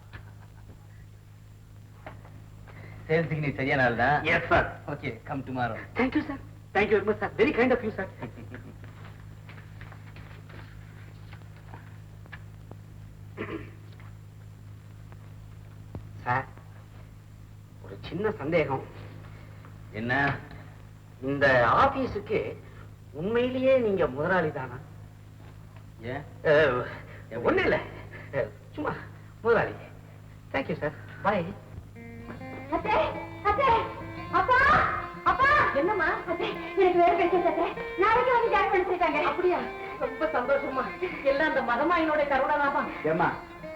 Speaker 5: சேல்ஸுக்கு நீ சரியான ஆள் தான்.
Speaker 3: Yes sir.
Speaker 5: Okay, come tomorrow.
Speaker 3: Thank you sir. Thank you very much sir. Very kind of you sir. Sir, ஒரு சின்ன சந்தேகம்.
Speaker 5: என்ன?
Speaker 3: இந்த ஆபீஸுக்கு உண்மையிலேயே நீங்க முதலாளி தானா?
Speaker 5: ஏன்?
Speaker 3: ஒண்ணு இல்ல, சும்மா முதலாளி. Thank you sir. பாய்.
Speaker 4: அத்தே, அத்தே, அப்பா, அப்பா. என்னம்மா? அத்தே, எனக்கு வேலை கிடைச்சது அத்தே. நாளைக்கு வந்து ஜாயின் பண்ணிருக்காங்க.
Speaker 3: அப்படியா? ரொம்ப சந்தோஷமா. எல்லாம் அந்த மதமாயினோட கருணாதான்.
Speaker 5: ஏமா,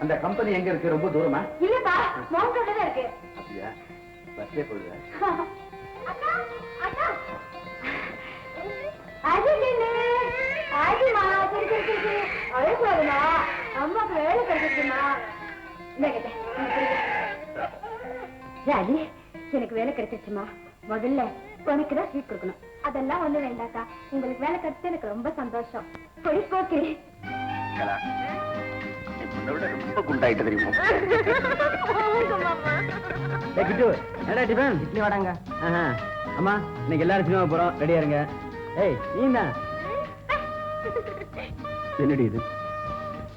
Speaker 5: அந்த கம்பெனி எங்க இருக்கு? ரொம்ப தூரமா?
Speaker 4: இல்லப்பா, மவுண்ட் ரோட்ல தான் இருக்கு.
Speaker 5: அப்படியா? பஸ்ல போடுவேன்.
Speaker 4: அக்கா, அக்கா. அஜினே, அஜிமா, சரி சரி சரி. அழக்கூடாதுமா. அம்மாக்கு வேலை கிடைச்சிருக்குமா? இந்தாங்க ராஜி, எனக்கு வேலை கிடைச்சிருச்சுமா. முதல்ல உனக்கு தான் ஸ்வீட் கொடுக்கணும். அதெல்லாம் ஒண்ணு வேண்டாக்கா, உங்களுக்கு வேலை கிடைச்சது எனக்கு ரொம்ப சந்தோஷம். பொடி போக்கு.
Speaker 3: ரொம்ப குண்டாயிட்டு தெரியுமா?
Speaker 8: இட்லி வாடாங்க. அம்மா, இன்னைக்கு எல்லாரும் சினிமா போறோம், ரெடியா இருங்க. ஏய், நீ தான்
Speaker 3: என்னடி இது?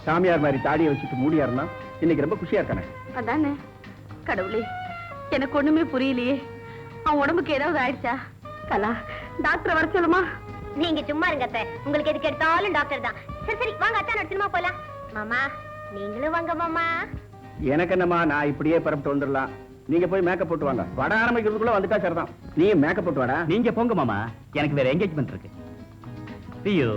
Speaker 3: சாமியார் மாதிரி தாடியை வச்சுட்டு மூடியா இருந்தா இன்னைக்கு ரொம்ப குஷியா இருக்கானே.
Speaker 7: அதானே. கடவுளே, எனக்கு ஒண்ணுமே புரியலையே. அவன் உடம்புக்கு ஏதாவது ஆயிடுச்சா? கலா, டாக்டரை வர சொல்லுமா?
Speaker 4: நீங்க சும்மா இருங்க அத்தை. உங்களுக்கு எதுக்கு எடுத்தாலும் டாக்டர் தான். சரி சரி, வாங்க அத்தா, சினிமா போலாம். மாமா, நீங்களும் வாங்க மாமா.
Speaker 3: எனக்கு என்னம்மா, நான் இப்படியே பரப்பிட்டு வந்துடலாம். நீங்க போய் மேக்கப் போட்டு வாங்க. வட ஆரம்பிக்கிறதுக்குள்ள வந்துட்டா சரிதான். நீ மேக்கப் போட்டு வாடா.
Speaker 5: நீங்க போங்க மாமா, எனக்கு வேற என்கேஜ்மெண்ட் இருக்கு. See you.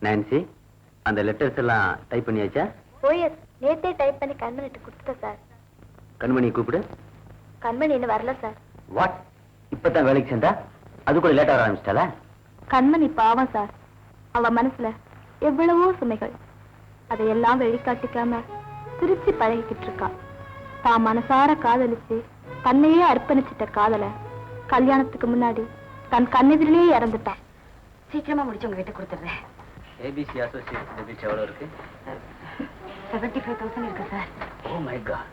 Speaker 5: நான்சி, அந்த லெட்டர்ஸ் எல்லாம் டைப் பண்ணியாச்சா?
Speaker 4: ஓஎஸ், நேத்தே டைப் பண்ணி கண்மணிட்டு கொடுத்துட்டேன் சார்.
Speaker 5: கண்மணி கூப்பிடு.
Speaker 4: கண்மணி இன்னும் வரல சார்.
Speaker 5: வாட், இப்பதான் வேலைக்கு சேர்ந்தா? அதுக்குள்ள லேட் ஆக ஆரம்பிச்சிட்டாளா?
Speaker 4: கண்மணி பாவம் சார். அவ மனசுல எவ்வளவோ சுமைகள், அதையெல்லாம் வெளிக்காட்டிக்காம சிரிச்சு பழகிக்கிட்டு இருக்கா. தான் மனசார காதலிச்சு தன்னையே அர்ப்பணிச்சிட்ட காதல கல்யாணத்துக்கு முன்னாடி தன் கண்ணெதிரிலேயே இறந்துட்டான்.
Speaker 2: சீக்கிரமா முடிச்சு உங்ககிட்ட கொடுத்துடுறேன்.
Speaker 5: ஏபிசி அசோசியேட் டெபிட் எவ்வளவு இருக்கு?
Speaker 2: 75,000 இருக்கு sir.
Speaker 5: Oh my God,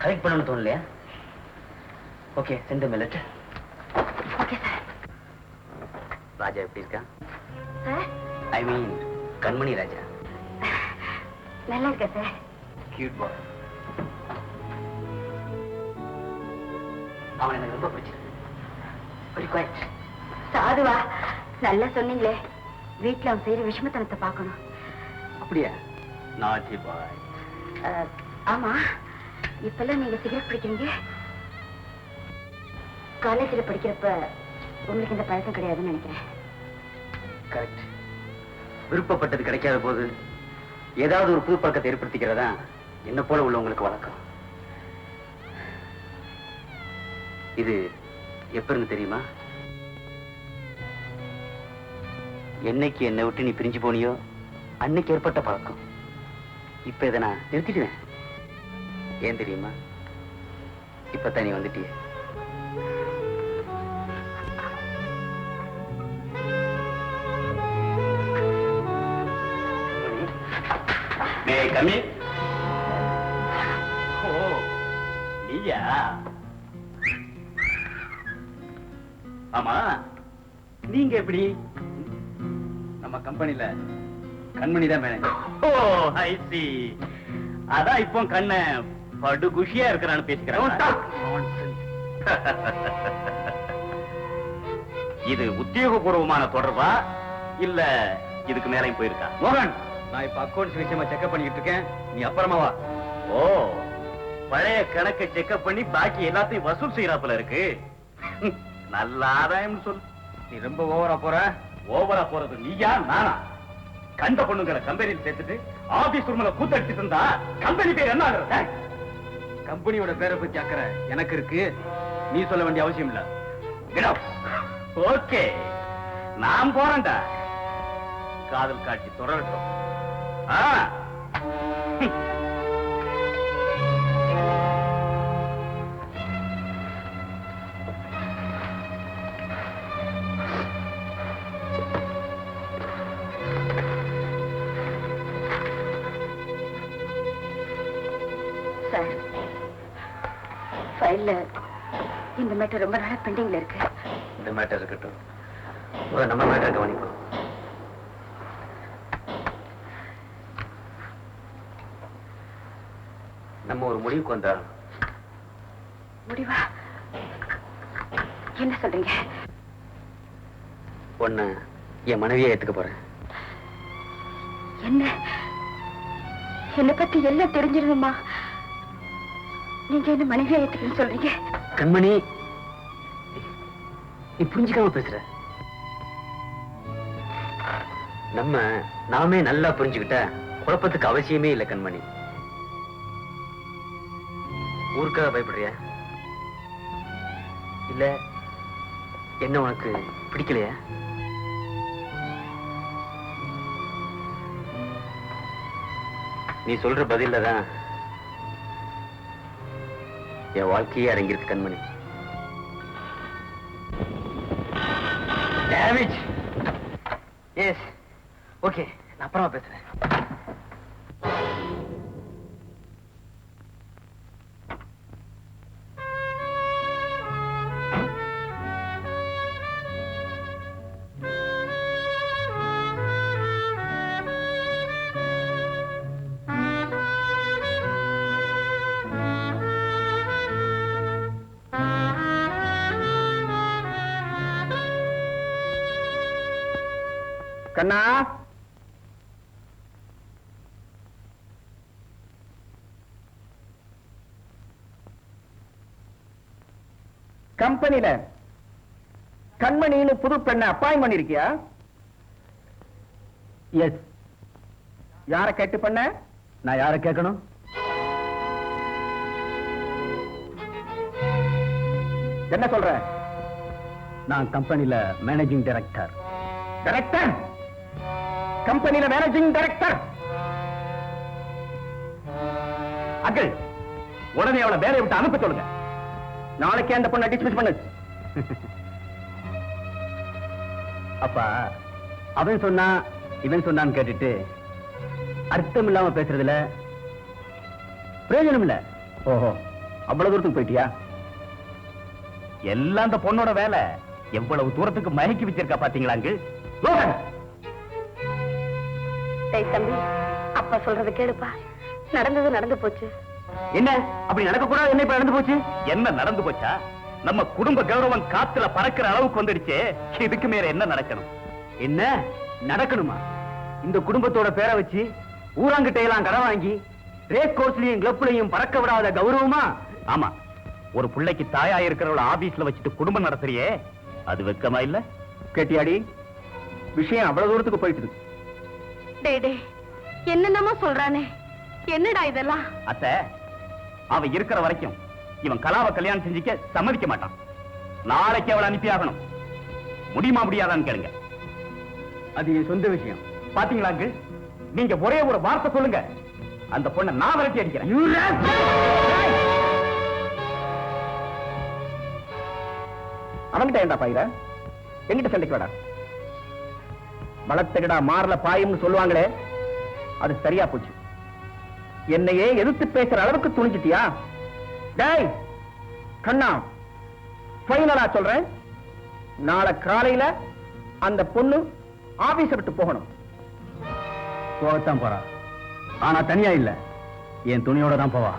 Speaker 5: correct பண்ணணும்னு தோணலையா? Okay, send me letter.
Speaker 2: Okay sir.
Speaker 5: Raja எப்படி இருக்கா?
Speaker 2: சார்,
Speaker 5: ஐ மீன் கண்மணி ராஜா.
Speaker 2: நல்லா இருக்கா சார்?
Speaker 5: கியூட் பாய். அவன் எனக்கு ரொம்ப பிடிச்சிருக்கு.
Speaker 2: Very quite. சாதுவா, நல்லா சொன்னீங்களே. வீட்டுல அவன் செய்யற விஷமத்தனத்தை பார்க்கணும்.
Speaker 5: அப்படியா? நாட்டி பாய்.
Speaker 2: ஆமா, இப்பெல்லாம் நீங்க சிகரெட் பிடிக்கிறீங்க. காலேஜில் படிக்கிறப்ப உங்களுக்கு இந்த பழக்கம் கிடையாதுன்னு நினைக்கிறேன்.
Speaker 5: கரெக்ட். விருப்பப்பட்டது கிடைக்காத போது ஏதாவது ஒரு புது பழக்கத்தை ஏற்படுத்திக்கிறதா என்ன போல உள்ளவங்களுக்கு வழக்கம். இது எப்ப இருந்து தெரியுமா? என்னைக்கு என்னை விட்டு நீ பிரிஞ்சு போனியோ அன்னைக்கு ஏற்பட்ட பழக்கம். இப்ப இதை நான் நிறுத்திடுவேன். ஏன் தெரியுமா? இப்பதான் நீ வந்துட்டிய. கம்மி. ஓ, நீயா? ஆமா, நீங்க எப்படி? நம்ம கம்பெனில கண்மணி தான் மேனேஜர். ஓ, ஐ சி. அதான் இப்போ கண்ண படு குஷியா இருக்கிறான்னு பேசிக்கிறேன். இது உத்தியோகபூர்வமான தொடர்பா இல்ல இதுக்கு மேலையும் போயிருக்கா? மோகன், நான் இப்ப அக்கௌண்ட்ஸ் விஷயமா செக்அப் பண்ணிட்டு இருக்கேன். நீ அப்புறமா வா. ஓ, பழைய கணக்கை செக்அப் பண்ணி பாக்கி எல்லாத்தையும் வசூல் செய்யறாப்புல இருக்கு. நல்ல ஆதாயம் சொல். நீ ரொம்ப ஓவரா போற. ஓவரா போறது நீயா நானா? கண்ட பொண்ணுங்களை கம்பெனியில் சேர்த்துட்டு ஆபீஸ் ரூம்ல கூத்தடிச்சிட்டு இருந்தா கம்பெனி பேர் என்ன ஆகுறது? கம்பெனியோட பேரை பத்தி அக்கறை எனக்கு இருக்கு. நீ சொல்ல வேண்டிய அவசியம் இல்ல. ஓகே, நான் போறேன்டா. காதல் காட்சி தொடரட்டும்.
Speaker 2: சார், ஃபைல்ல இந்த மேட்டர் ரொம்ப நாளா பெண்டிங்ல இருக்கு.
Speaker 5: இந்த மேட்டர் இருக்கட்டும், நம்ம மேட்டர் கவனிப்போம். நம்ம ஒரு முடிவுக்கு வந்தா.
Speaker 2: முடிவா? என்ன சொல்றீங்க?
Speaker 5: ஒண்ணு என் மனைவியை ஏத்துக்க போறேன்.
Speaker 2: என்ன பத்தி எல்லாம் தெரிஞ்சிருந்தமா நீங்க என்ன மனைவியா ஏத்துக்கன்னு சொல்றீங்க?
Speaker 5: கண்மணி, நீ புரிஞ்சுக்காம பேசுற. நாமே நல்லா புரிஞ்சுக்கிட்ட குழப்பத்துக்கு அவசியமே இல்லை கண்மணி. ஊருக்காக பயப்படுறியா? இல்ல என்ன உனக்கு பிடிக்கலையா? நீ சொல்ற பதில்ல தான் என் வாழ்க்கையே அடங்கியிருக்கு கண்மணி. டேமேஜ். எஸ், ஓகே, நான் அப்புறமா பேசுறேன்.
Speaker 3: கண்ணா, கம்பெனில கண்மணின்னு புது பெண்ணை அப்பாயின் பண்ணிருக்கியா?
Speaker 5: எஸ்.
Speaker 3: யார கேட்டு பண்ண?
Speaker 5: நான் யாரை கேட்கணும்?
Speaker 3: என்ன சொல்ற?
Speaker 5: நான் கம்பெனில மேனேஜிங் டைரக்டர்.
Speaker 3: டைரக்டர்? கம்பெனில மேனேஜிங் டைரக்டர்? அங்கிள், உடனே அவளை வேலையை விட்டு அனுப்ப சொல்லுங்க. நாளைக்கே அந்த பொண்ணை டிஸ்மிஸ் பண்ணு.
Speaker 5: அப்பா, அவன் சொன்னா இவன் சொன்னான்னு கேட்டுட்டு அர்த்தம் இல்லாம பேசுறதுல பிரயோஜனம் இல்ல.
Speaker 3: ஓஹோ, அவ்வளவு தூரத்துக்கு போயிட்டியா? எல்லாம் அந்த பொண்ணோட வேலை. எவ்வளவு தூரத்துக்கு மயக்கி வச்சிருக்கா பாத்தீங்களாங்க.
Speaker 2: தம்பி, அப்பா சொல்றது கேளுப்பா. நடந்தது நடந்து போச்சு.
Speaker 3: என்ன அப்படி நடக்க கூடாது? என்ன இப்ப நடந்து போச்சு? என்ன நடந்து போச்சா? நம்ம குடும்ப கௌரவம் காத்துல பறக்கிற அளவுக்கு வந்துடுச்சு. இதுக்கு மேல என்ன நடக்கணும்?
Speaker 5: என்ன நடக்கணுமா? இந்த குடும்பத்தோட பேரை வச்சு ஊராங்கிட்ட எல்லாம் கடன் வாங்கி ரேஸ் கோர்ஸ்லயும் கிளப்லயும் பறக்க விடாத கௌரவமா?
Speaker 3: ஆமா, ஒரு பிள்ளைக்கு தாயா இருக்கிறவள ஆபீஸ்ல வச்சுட்டு குடும்பம் நடத்துறியே, அது வெக்கமா இல்ல? கேட்டியாடி, விஷயம் அவ்வளவு தூரத்துக்கு போயிட்டு.
Speaker 2: என்னென்னமோ சொல்றானே, என்னடா இதெல்லாம்?
Speaker 3: அத்தை, அவன் இருக்கிற வரைக்கும் இவன் கலாவை கல்யாணம் செஞ்சுக்க சம்மதிக்க மாட்டான். நாளைக்கு அவளை அனுப்பி ஆகணும். முடியுமா முடியாதான்னு கேளுங்க.
Speaker 5: அது என் சொந்த விஷயம்.
Speaker 3: பாத்தீங்களாங்க, நீங்க ஒரே ஒரு வார்த்தை சொல்லுங்க, அந்த பொண்ணை நான் விரட்டி அடிக்கிறேன். அவன்கிட்ட ஏண்டா பாயிர? எங்கிட்ட சண்டைக்கு வாடா. வளர்த்தகடா மாறல பாயும்னு சொல்லுவாங்களே, அது சரியா போச்சு. என்னையே எதிர்த்து பேசுற அளவுக்கு துணிஞ்சிட்டியா? டேய் கண்ணா, ஃபைனலா சொல்றேன், நாளை காலையில அந்த பொண்ணு ஆபீஸ விட்டு போகணும்.
Speaker 5: போகத்தான் போறா, ஆனா தனியா இல்ல, என் துணியோட தான் போவா.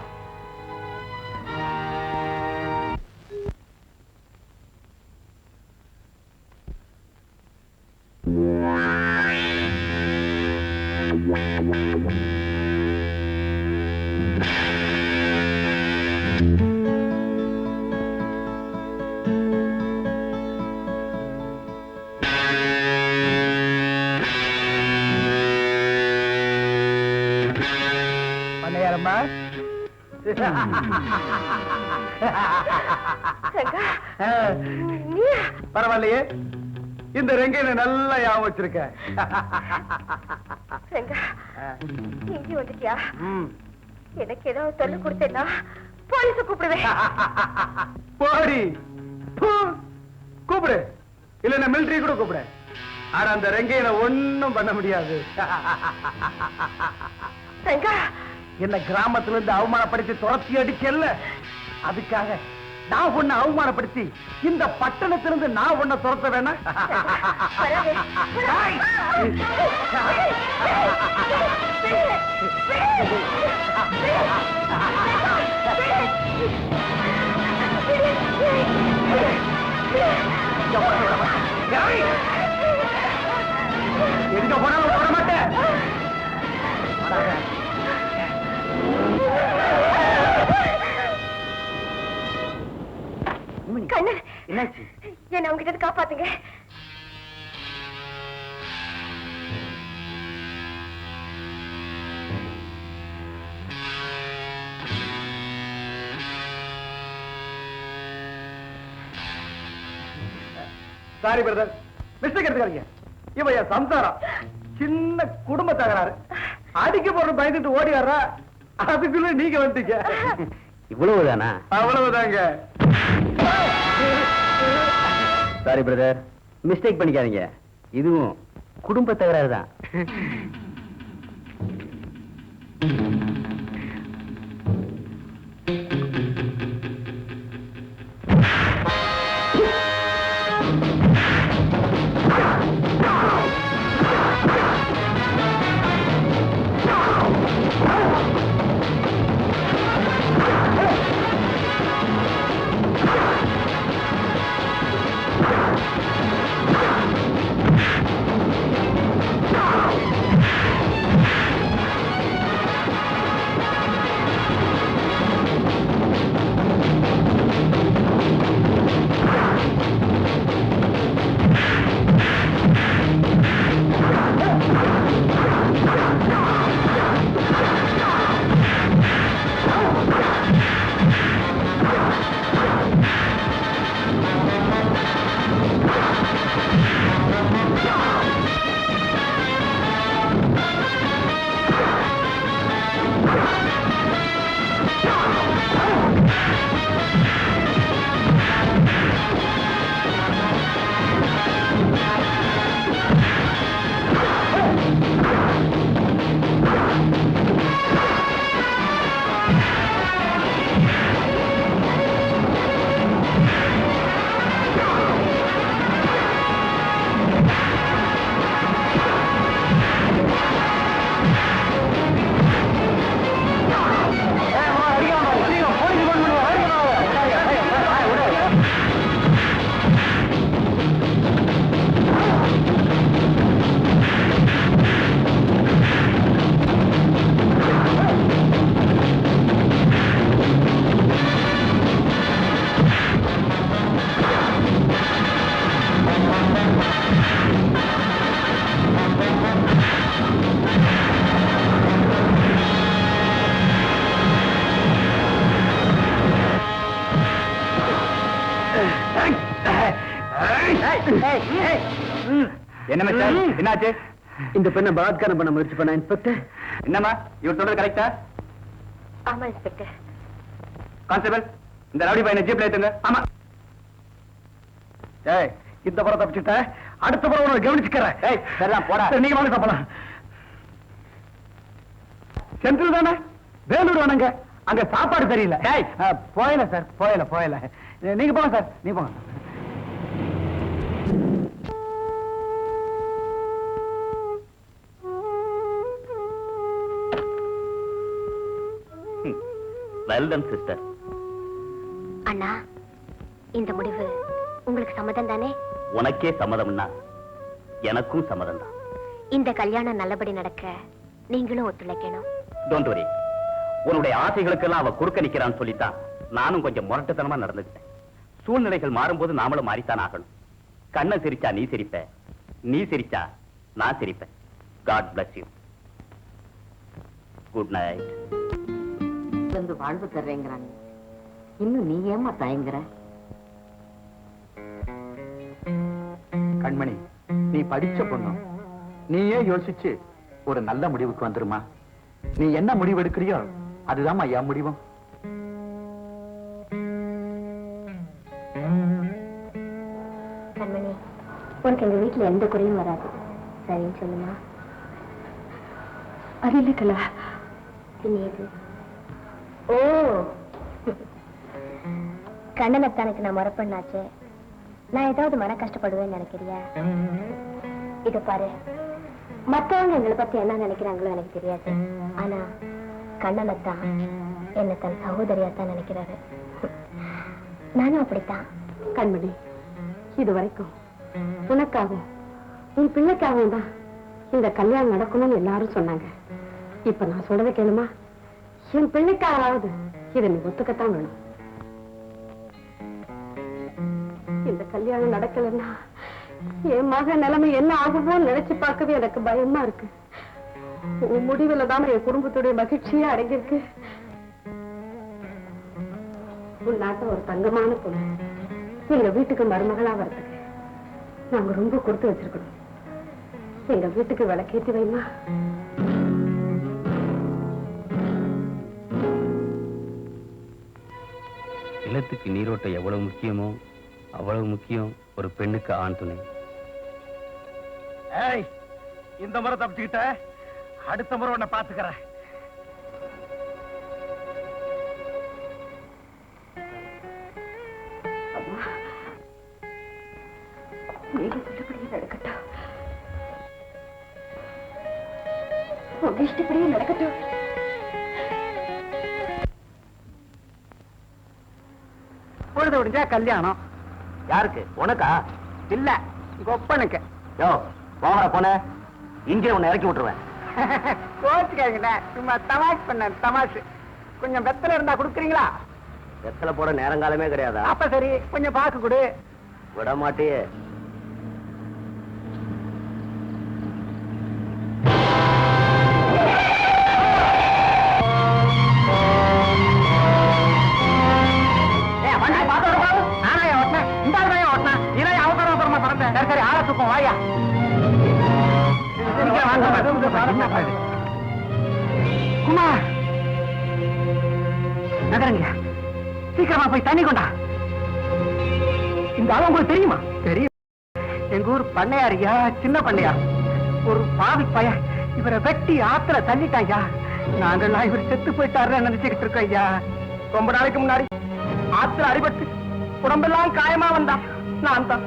Speaker 3: பண்ணையாரம்மா, பரவாயில்லையே, இந்த ரெங்கையில நல்லா ஞாபகம் வச்சிருக்க.
Speaker 2: இங்க வந்துட்டியா? எனக்கு ஏதாவது தொல்லை கொடுத்தேன்னா போலீஸ கூப்பிடுவேன்.
Speaker 3: போடி, கூப்பிடு, இல்ல மிலிட்டரி கூட கூப்பிடு. ஆனா அந்த ரெங்கையில ஒண்ணும் பண்ண முடியாது. என்ன கிராமத்துல இருந்து அவமானப்படுத்தி துரத்தி அடிச்சல்ல, அதுக்காக நான் உன்னை அவமானப்படுத்தி இந்த பட்டணத்திலிருந்து நான் உன்னை துரத்த வேணாம். எங்க போனாலும் போட மாட்டேன்.
Speaker 4: கண்ணன்,
Speaker 3: என்னாச்சு?
Speaker 4: என்ன உங்ககிட்ட காப்பாத்துங்க.
Speaker 3: சாரி பிரதர், மிஸ்டேக் எடுத்துக்காதீங்க. இவ என் சம்சாரம், சின்ன குடும்ப தகராறு. அடிக்க போற பயந்துட்டு ஓடி வர்றா, அதுக்குள்ள நீங்க வந்துட்டீங்க.
Speaker 5: இவ்வளவுதானா?
Speaker 3: அவ்வளவுதாங்க.
Speaker 5: சாரி பிரதர், மிஸ்டேக் பண்ணிக்காதீங்க. இதுவும் குடும்ப தகராறு தான்.
Speaker 3: என்ன மிஸ்டர், என்னாச்சு?
Speaker 5: இந்த பெண்ணை பலாத்காரம் பண்ண முயற்சி பண்ண இன்ஸ்பெக்டர்.
Speaker 3: என்னம்மா, இவர் சொல்றது கரெக்டா?
Speaker 4: ஆமா இன்ஸ்பெக்டர்.
Speaker 3: கான்ஸ்டபிள், இந்த ரவுடி பையனை ஜீப்ல ஏத்துங்க. ஆமா. ஏய், இந்த புறம் தப்பிச்சுட்ட, அடுத்த புறம் உனக்கு கவனிச்சுக்கிறேன். ஏய், சரிதான் போடா. நீங்க வாங்க தப்பலாம். சென்ட்ரல் தானே? வேலூர் வேணுங்க. அங்க சாப்பாடு தெரியல. போயல சார், போயல. நீங்க போங்க சார், நீங்க போங்க.
Speaker 5: Well done sister.
Speaker 4: அண்ணா, இந்த முடிவு உங்களுக்கு சம்மதம் தானே?
Speaker 5: உனக்கே சம்மதம்னா எனக்கும் சம்மதம் தான்.
Speaker 4: இந்த கல்யாணம் நல்லபடி நடக்க நீங்களும் ஒத்துழைக்கணும்.
Speaker 5: Don't worry. உன்னுடைய ஆசைகளுக்கெல்லாம் அவ குறுக்க நிக்கிறான்னு சொல்லித்தான் நானும் கொஞ்சம் முரட்டுத்தனமா நடந்துக்கிட்டேன். சூழ்நிலைகள் மாறும்போது நாமளும் மாறித்தான் ஆகணும். கண்ணை சிரிச்சா நீ சிரிப்ப, நீ சிரிச்சா நான் சிரிப்பேன். God bless you. Good night.
Speaker 2: வந்து வாழ்வு தர்றேங்கிறாங்க, இன்னும் நீ ஏமா தயங்குற?
Speaker 6: கண்மணி, நீ படிச்ச பொண்ணு, நீயே யோசிச்சு ஒரு நல்ல முடிவுக்கு வந்துருமா. நீ என்ன முடிவு எடுக்கிறியோ அதுதான் என் முடிவும்.
Speaker 4: கண்மணி, உனக்கு எங்க வீட்டுல எந்த குறையும் வராது, சரின்னு சொல்லுமா?
Speaker 7: அது இல்ல கலா,
Speaker 4: இது ஓ கண்ணனத்தானுக்கு நான் முறப்பண்ணாச்சு. நான் ஏதாவது மன கஷ்டப்படுவேன்னு நினைக்கிறியா? இத பாரு, மத்தவங்க எங்களை பத்தி என்ன நினைக்கிறாங்களோ எனக்கு தெரியாது. ஆனா கண்ணனத்தான் என்ன தன் சகோதரியாத்தான் நினைக்கிறாரு. நானும் அப்படித்தான்.
Speaker 2: கண்மணி, இது வரைக்கும் உனக்காகவும் உன் பிள்ளைக்காகவும் தான் இந்த கல்யாணம் நடக்கணும்னு எல்லாரும் சொன்னாங்க. இப்ப நான் சொல்றதை கேளுமா? என் பிள்ளைக்காவது இதை நீ ஒத்துக்கத்தான் வேணும். இந்த கல்யாணம் நடக்கலன்னா என் மக நிலைமை என்ன ஆகுமோன்னு நினைச்சு பார்க்கவே எனக்கு பயமா இருக்கு. உன் முடிவுல தான் என் குடும்பத்துடைய மகிழ்ச்சியே அடங்கியிருக்கு. உன் நாட்ட ஒரு தங்கமான பொண்ணு எங்க வீட்டுக்கு மருமகளா வர்றதுக்கு நாங்க ரொம்ப கொடுத்து வச்சிருக்கணும். எங்க வீட்டுக்கு விளக்கேற்றி வைமா.
Speaker 5: இல்லத்துக்கு நீரோட்டம் எவ்வளவு முக்கியமோ அவ்வளவு முக்கியம் ஒரு பெண்ணுக்கு ஆண் துணை.
Speaker 3: ஏய், இந்த முறை தப்பிச்சுக்கிட்ட, அடுத்த முறை உன்னை பாத்துக்கிறேன்.
Speaker 2: நீங்க சொல்றபடியே நடக்கட்டும். உங்க இஷ்டப்படியே நடக்கட்டும்.
Speaker 3: பொழுது விடிஞ்சா கல்யாணம்.
Speaker 5: யாருக்கு? உனக்கா?
Speaker 3: இல்ல, கொப்பனுக்கு.
Speaker 5: யோ வாங்கடா போன, இங்கே உன்னை இறக்கி விட்டுருவேன்.
Speaker 3: கோச்சுக்காங்கண்ணே, சும்மா தமாஷ் பண்ண தமாஷ். கொஞ்சம் வெத்தலை இருந்தா கொடுக்குறீங்களா?
Speaker 5: வெத்தலை போட நேரங்காலமே கிடையாதா?
Speaker 3: அப்ப சரி, கொஞ்சம் பாக்கு கொடு.
Speaker 5: விட மாட்டியே.
Speaker 3: சரி, ஆள தூக்கம் வாயா. குமார், நகருங்க, சீக்கிரமா போய் தண்ணி கொண்டா. இந்த ஆளு உங்களுக்கு தெரியுமா? தெரியும். எங்க ஊர் பண்ணையாரியா, சின்ன பண்ணையார். ஒரு பாவி பய இவரை வெட்டி ஆத்துல தள்ளிட்டாயா. நாங்கெல்லாம் இவர் செத்து போயிட்டாருன்னு நினைச்சுக்கிட்டு இருக்கோம் ஐயா. ரொம்ப நாளைக்கு முன்னாடி ஆத்துல அடிபட்டு உடம்பெல்லாம் காயமா வந்தா நான் தான்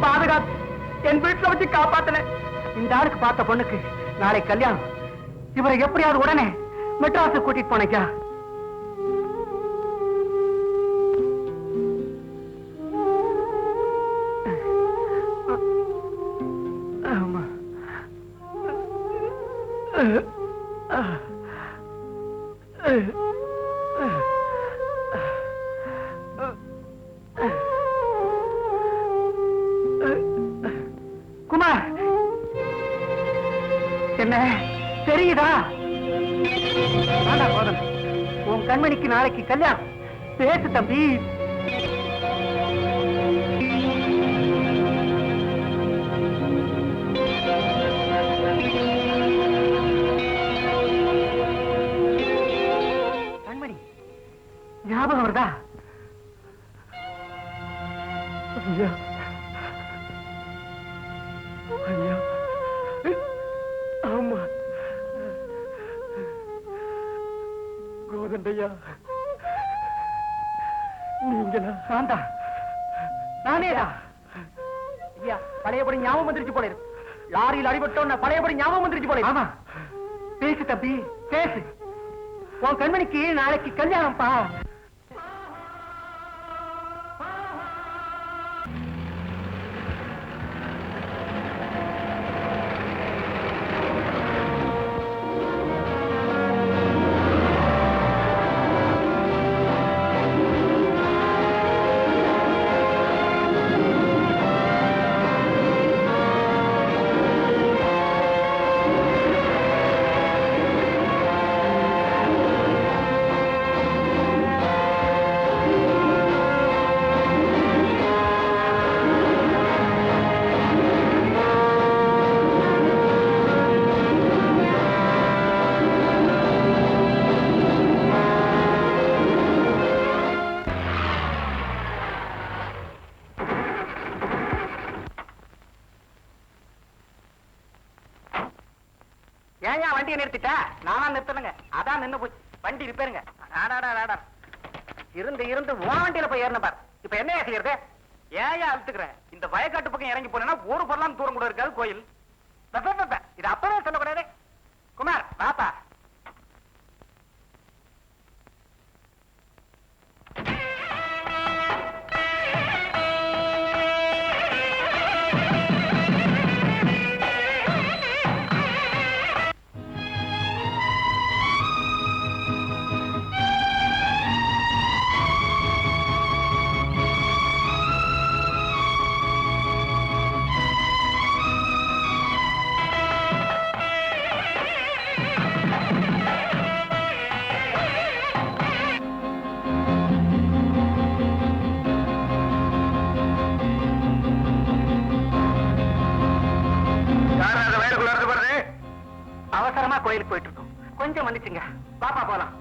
Speaker 3: பாதுகாத்து என் வீட்டுல வச்சு காப்பாத்தினேன். இந்த ஆளுக்கு பார்த்த பொண்ணுக்கு நாளை கல்யாணம். இவரை எப்படியாவது உடனே மெட்ராஸுக்கு கூட்டிட்டு போனேக்கா. ஆமா. குமார், என்ன தெரியுதா? போதும், உன் கண்மணிக்கு நாளைக்கு கல்யாணம். பேசு தம்பி. கண்மணி ஞாபகம் வருதா? ஐயா, ஐயா, ஆமா, கோதண்டையா, நீங்களா? சாந்தா, நானேடா. ஐயா, பழையபடி ஞாபகம் வந்துருச்சு போல இருக்கு. லாரியில் அடிபட்டோன்னு பழையபடி ஞாபகம் வந்துருச்சு போல. ஆமா, பேசு தம்பி, பேசு. உன் கண்மணிக்கு நாளைக்கு கல்யாணம்ப்பா. ஏன் வண்டியை நிறுத்திட்ட? நானா நிறுத்தணுங்க, அதான் நின்னு போச்சு. வண்டி ரிப்பேருங்க. இருந்து உன் வண்டியில போய் ஏறின பார். இப்ப என்ன செய்யறது? ஏன் அழுத்துக்கிறேன்? இந்த வயக்காட்டு பக்கம் இறங்கி போனா ஒரு பொருளாம் தூரம் கூட இருக்காது கோயில். இது அப்பவே சொல்லக்கூடாது. குமார் பாப்பா, அவசரமா கோயிலுக்கு போயிட்டு இருக்கோம். கொஞ்சம் மன்னிச்சுங்க. பாப்பா போலாம்.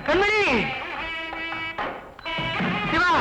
Speaker 3: கண்மணி, சிவா,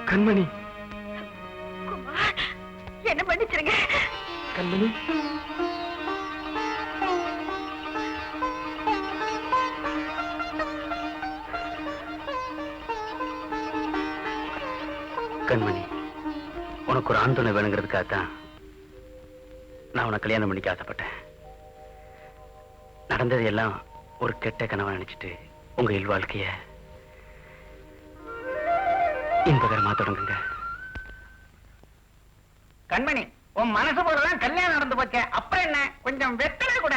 Speaker 3: கண்மணி,
Speaker 2: என்ன பண்ணிச்சிருங்க
Speaker 3: கண்மணி.
Speaker 5: கண்மணி, உனக்கு ஒரு ஆண் துணை வேணுங்கிறதுக்காகத்தான் நான் உனக்கு கல்யாணம் பண்ணிக்க ஆசைப்பட்டேன். நடந்தது எல்லாம் ஒரு கெட்ட கனவா நினைச்சிட்டு உங்க இல்வாழ்க்கைய இன்பகரமா தொடங்குங்க.
Speaker 3: கண்மணி, உன் மனசு போறதான் கல்யாணம் நடந்து போச்சே, அப்புறம் என்ன கொஞ்சம் வெத்தலை கூட.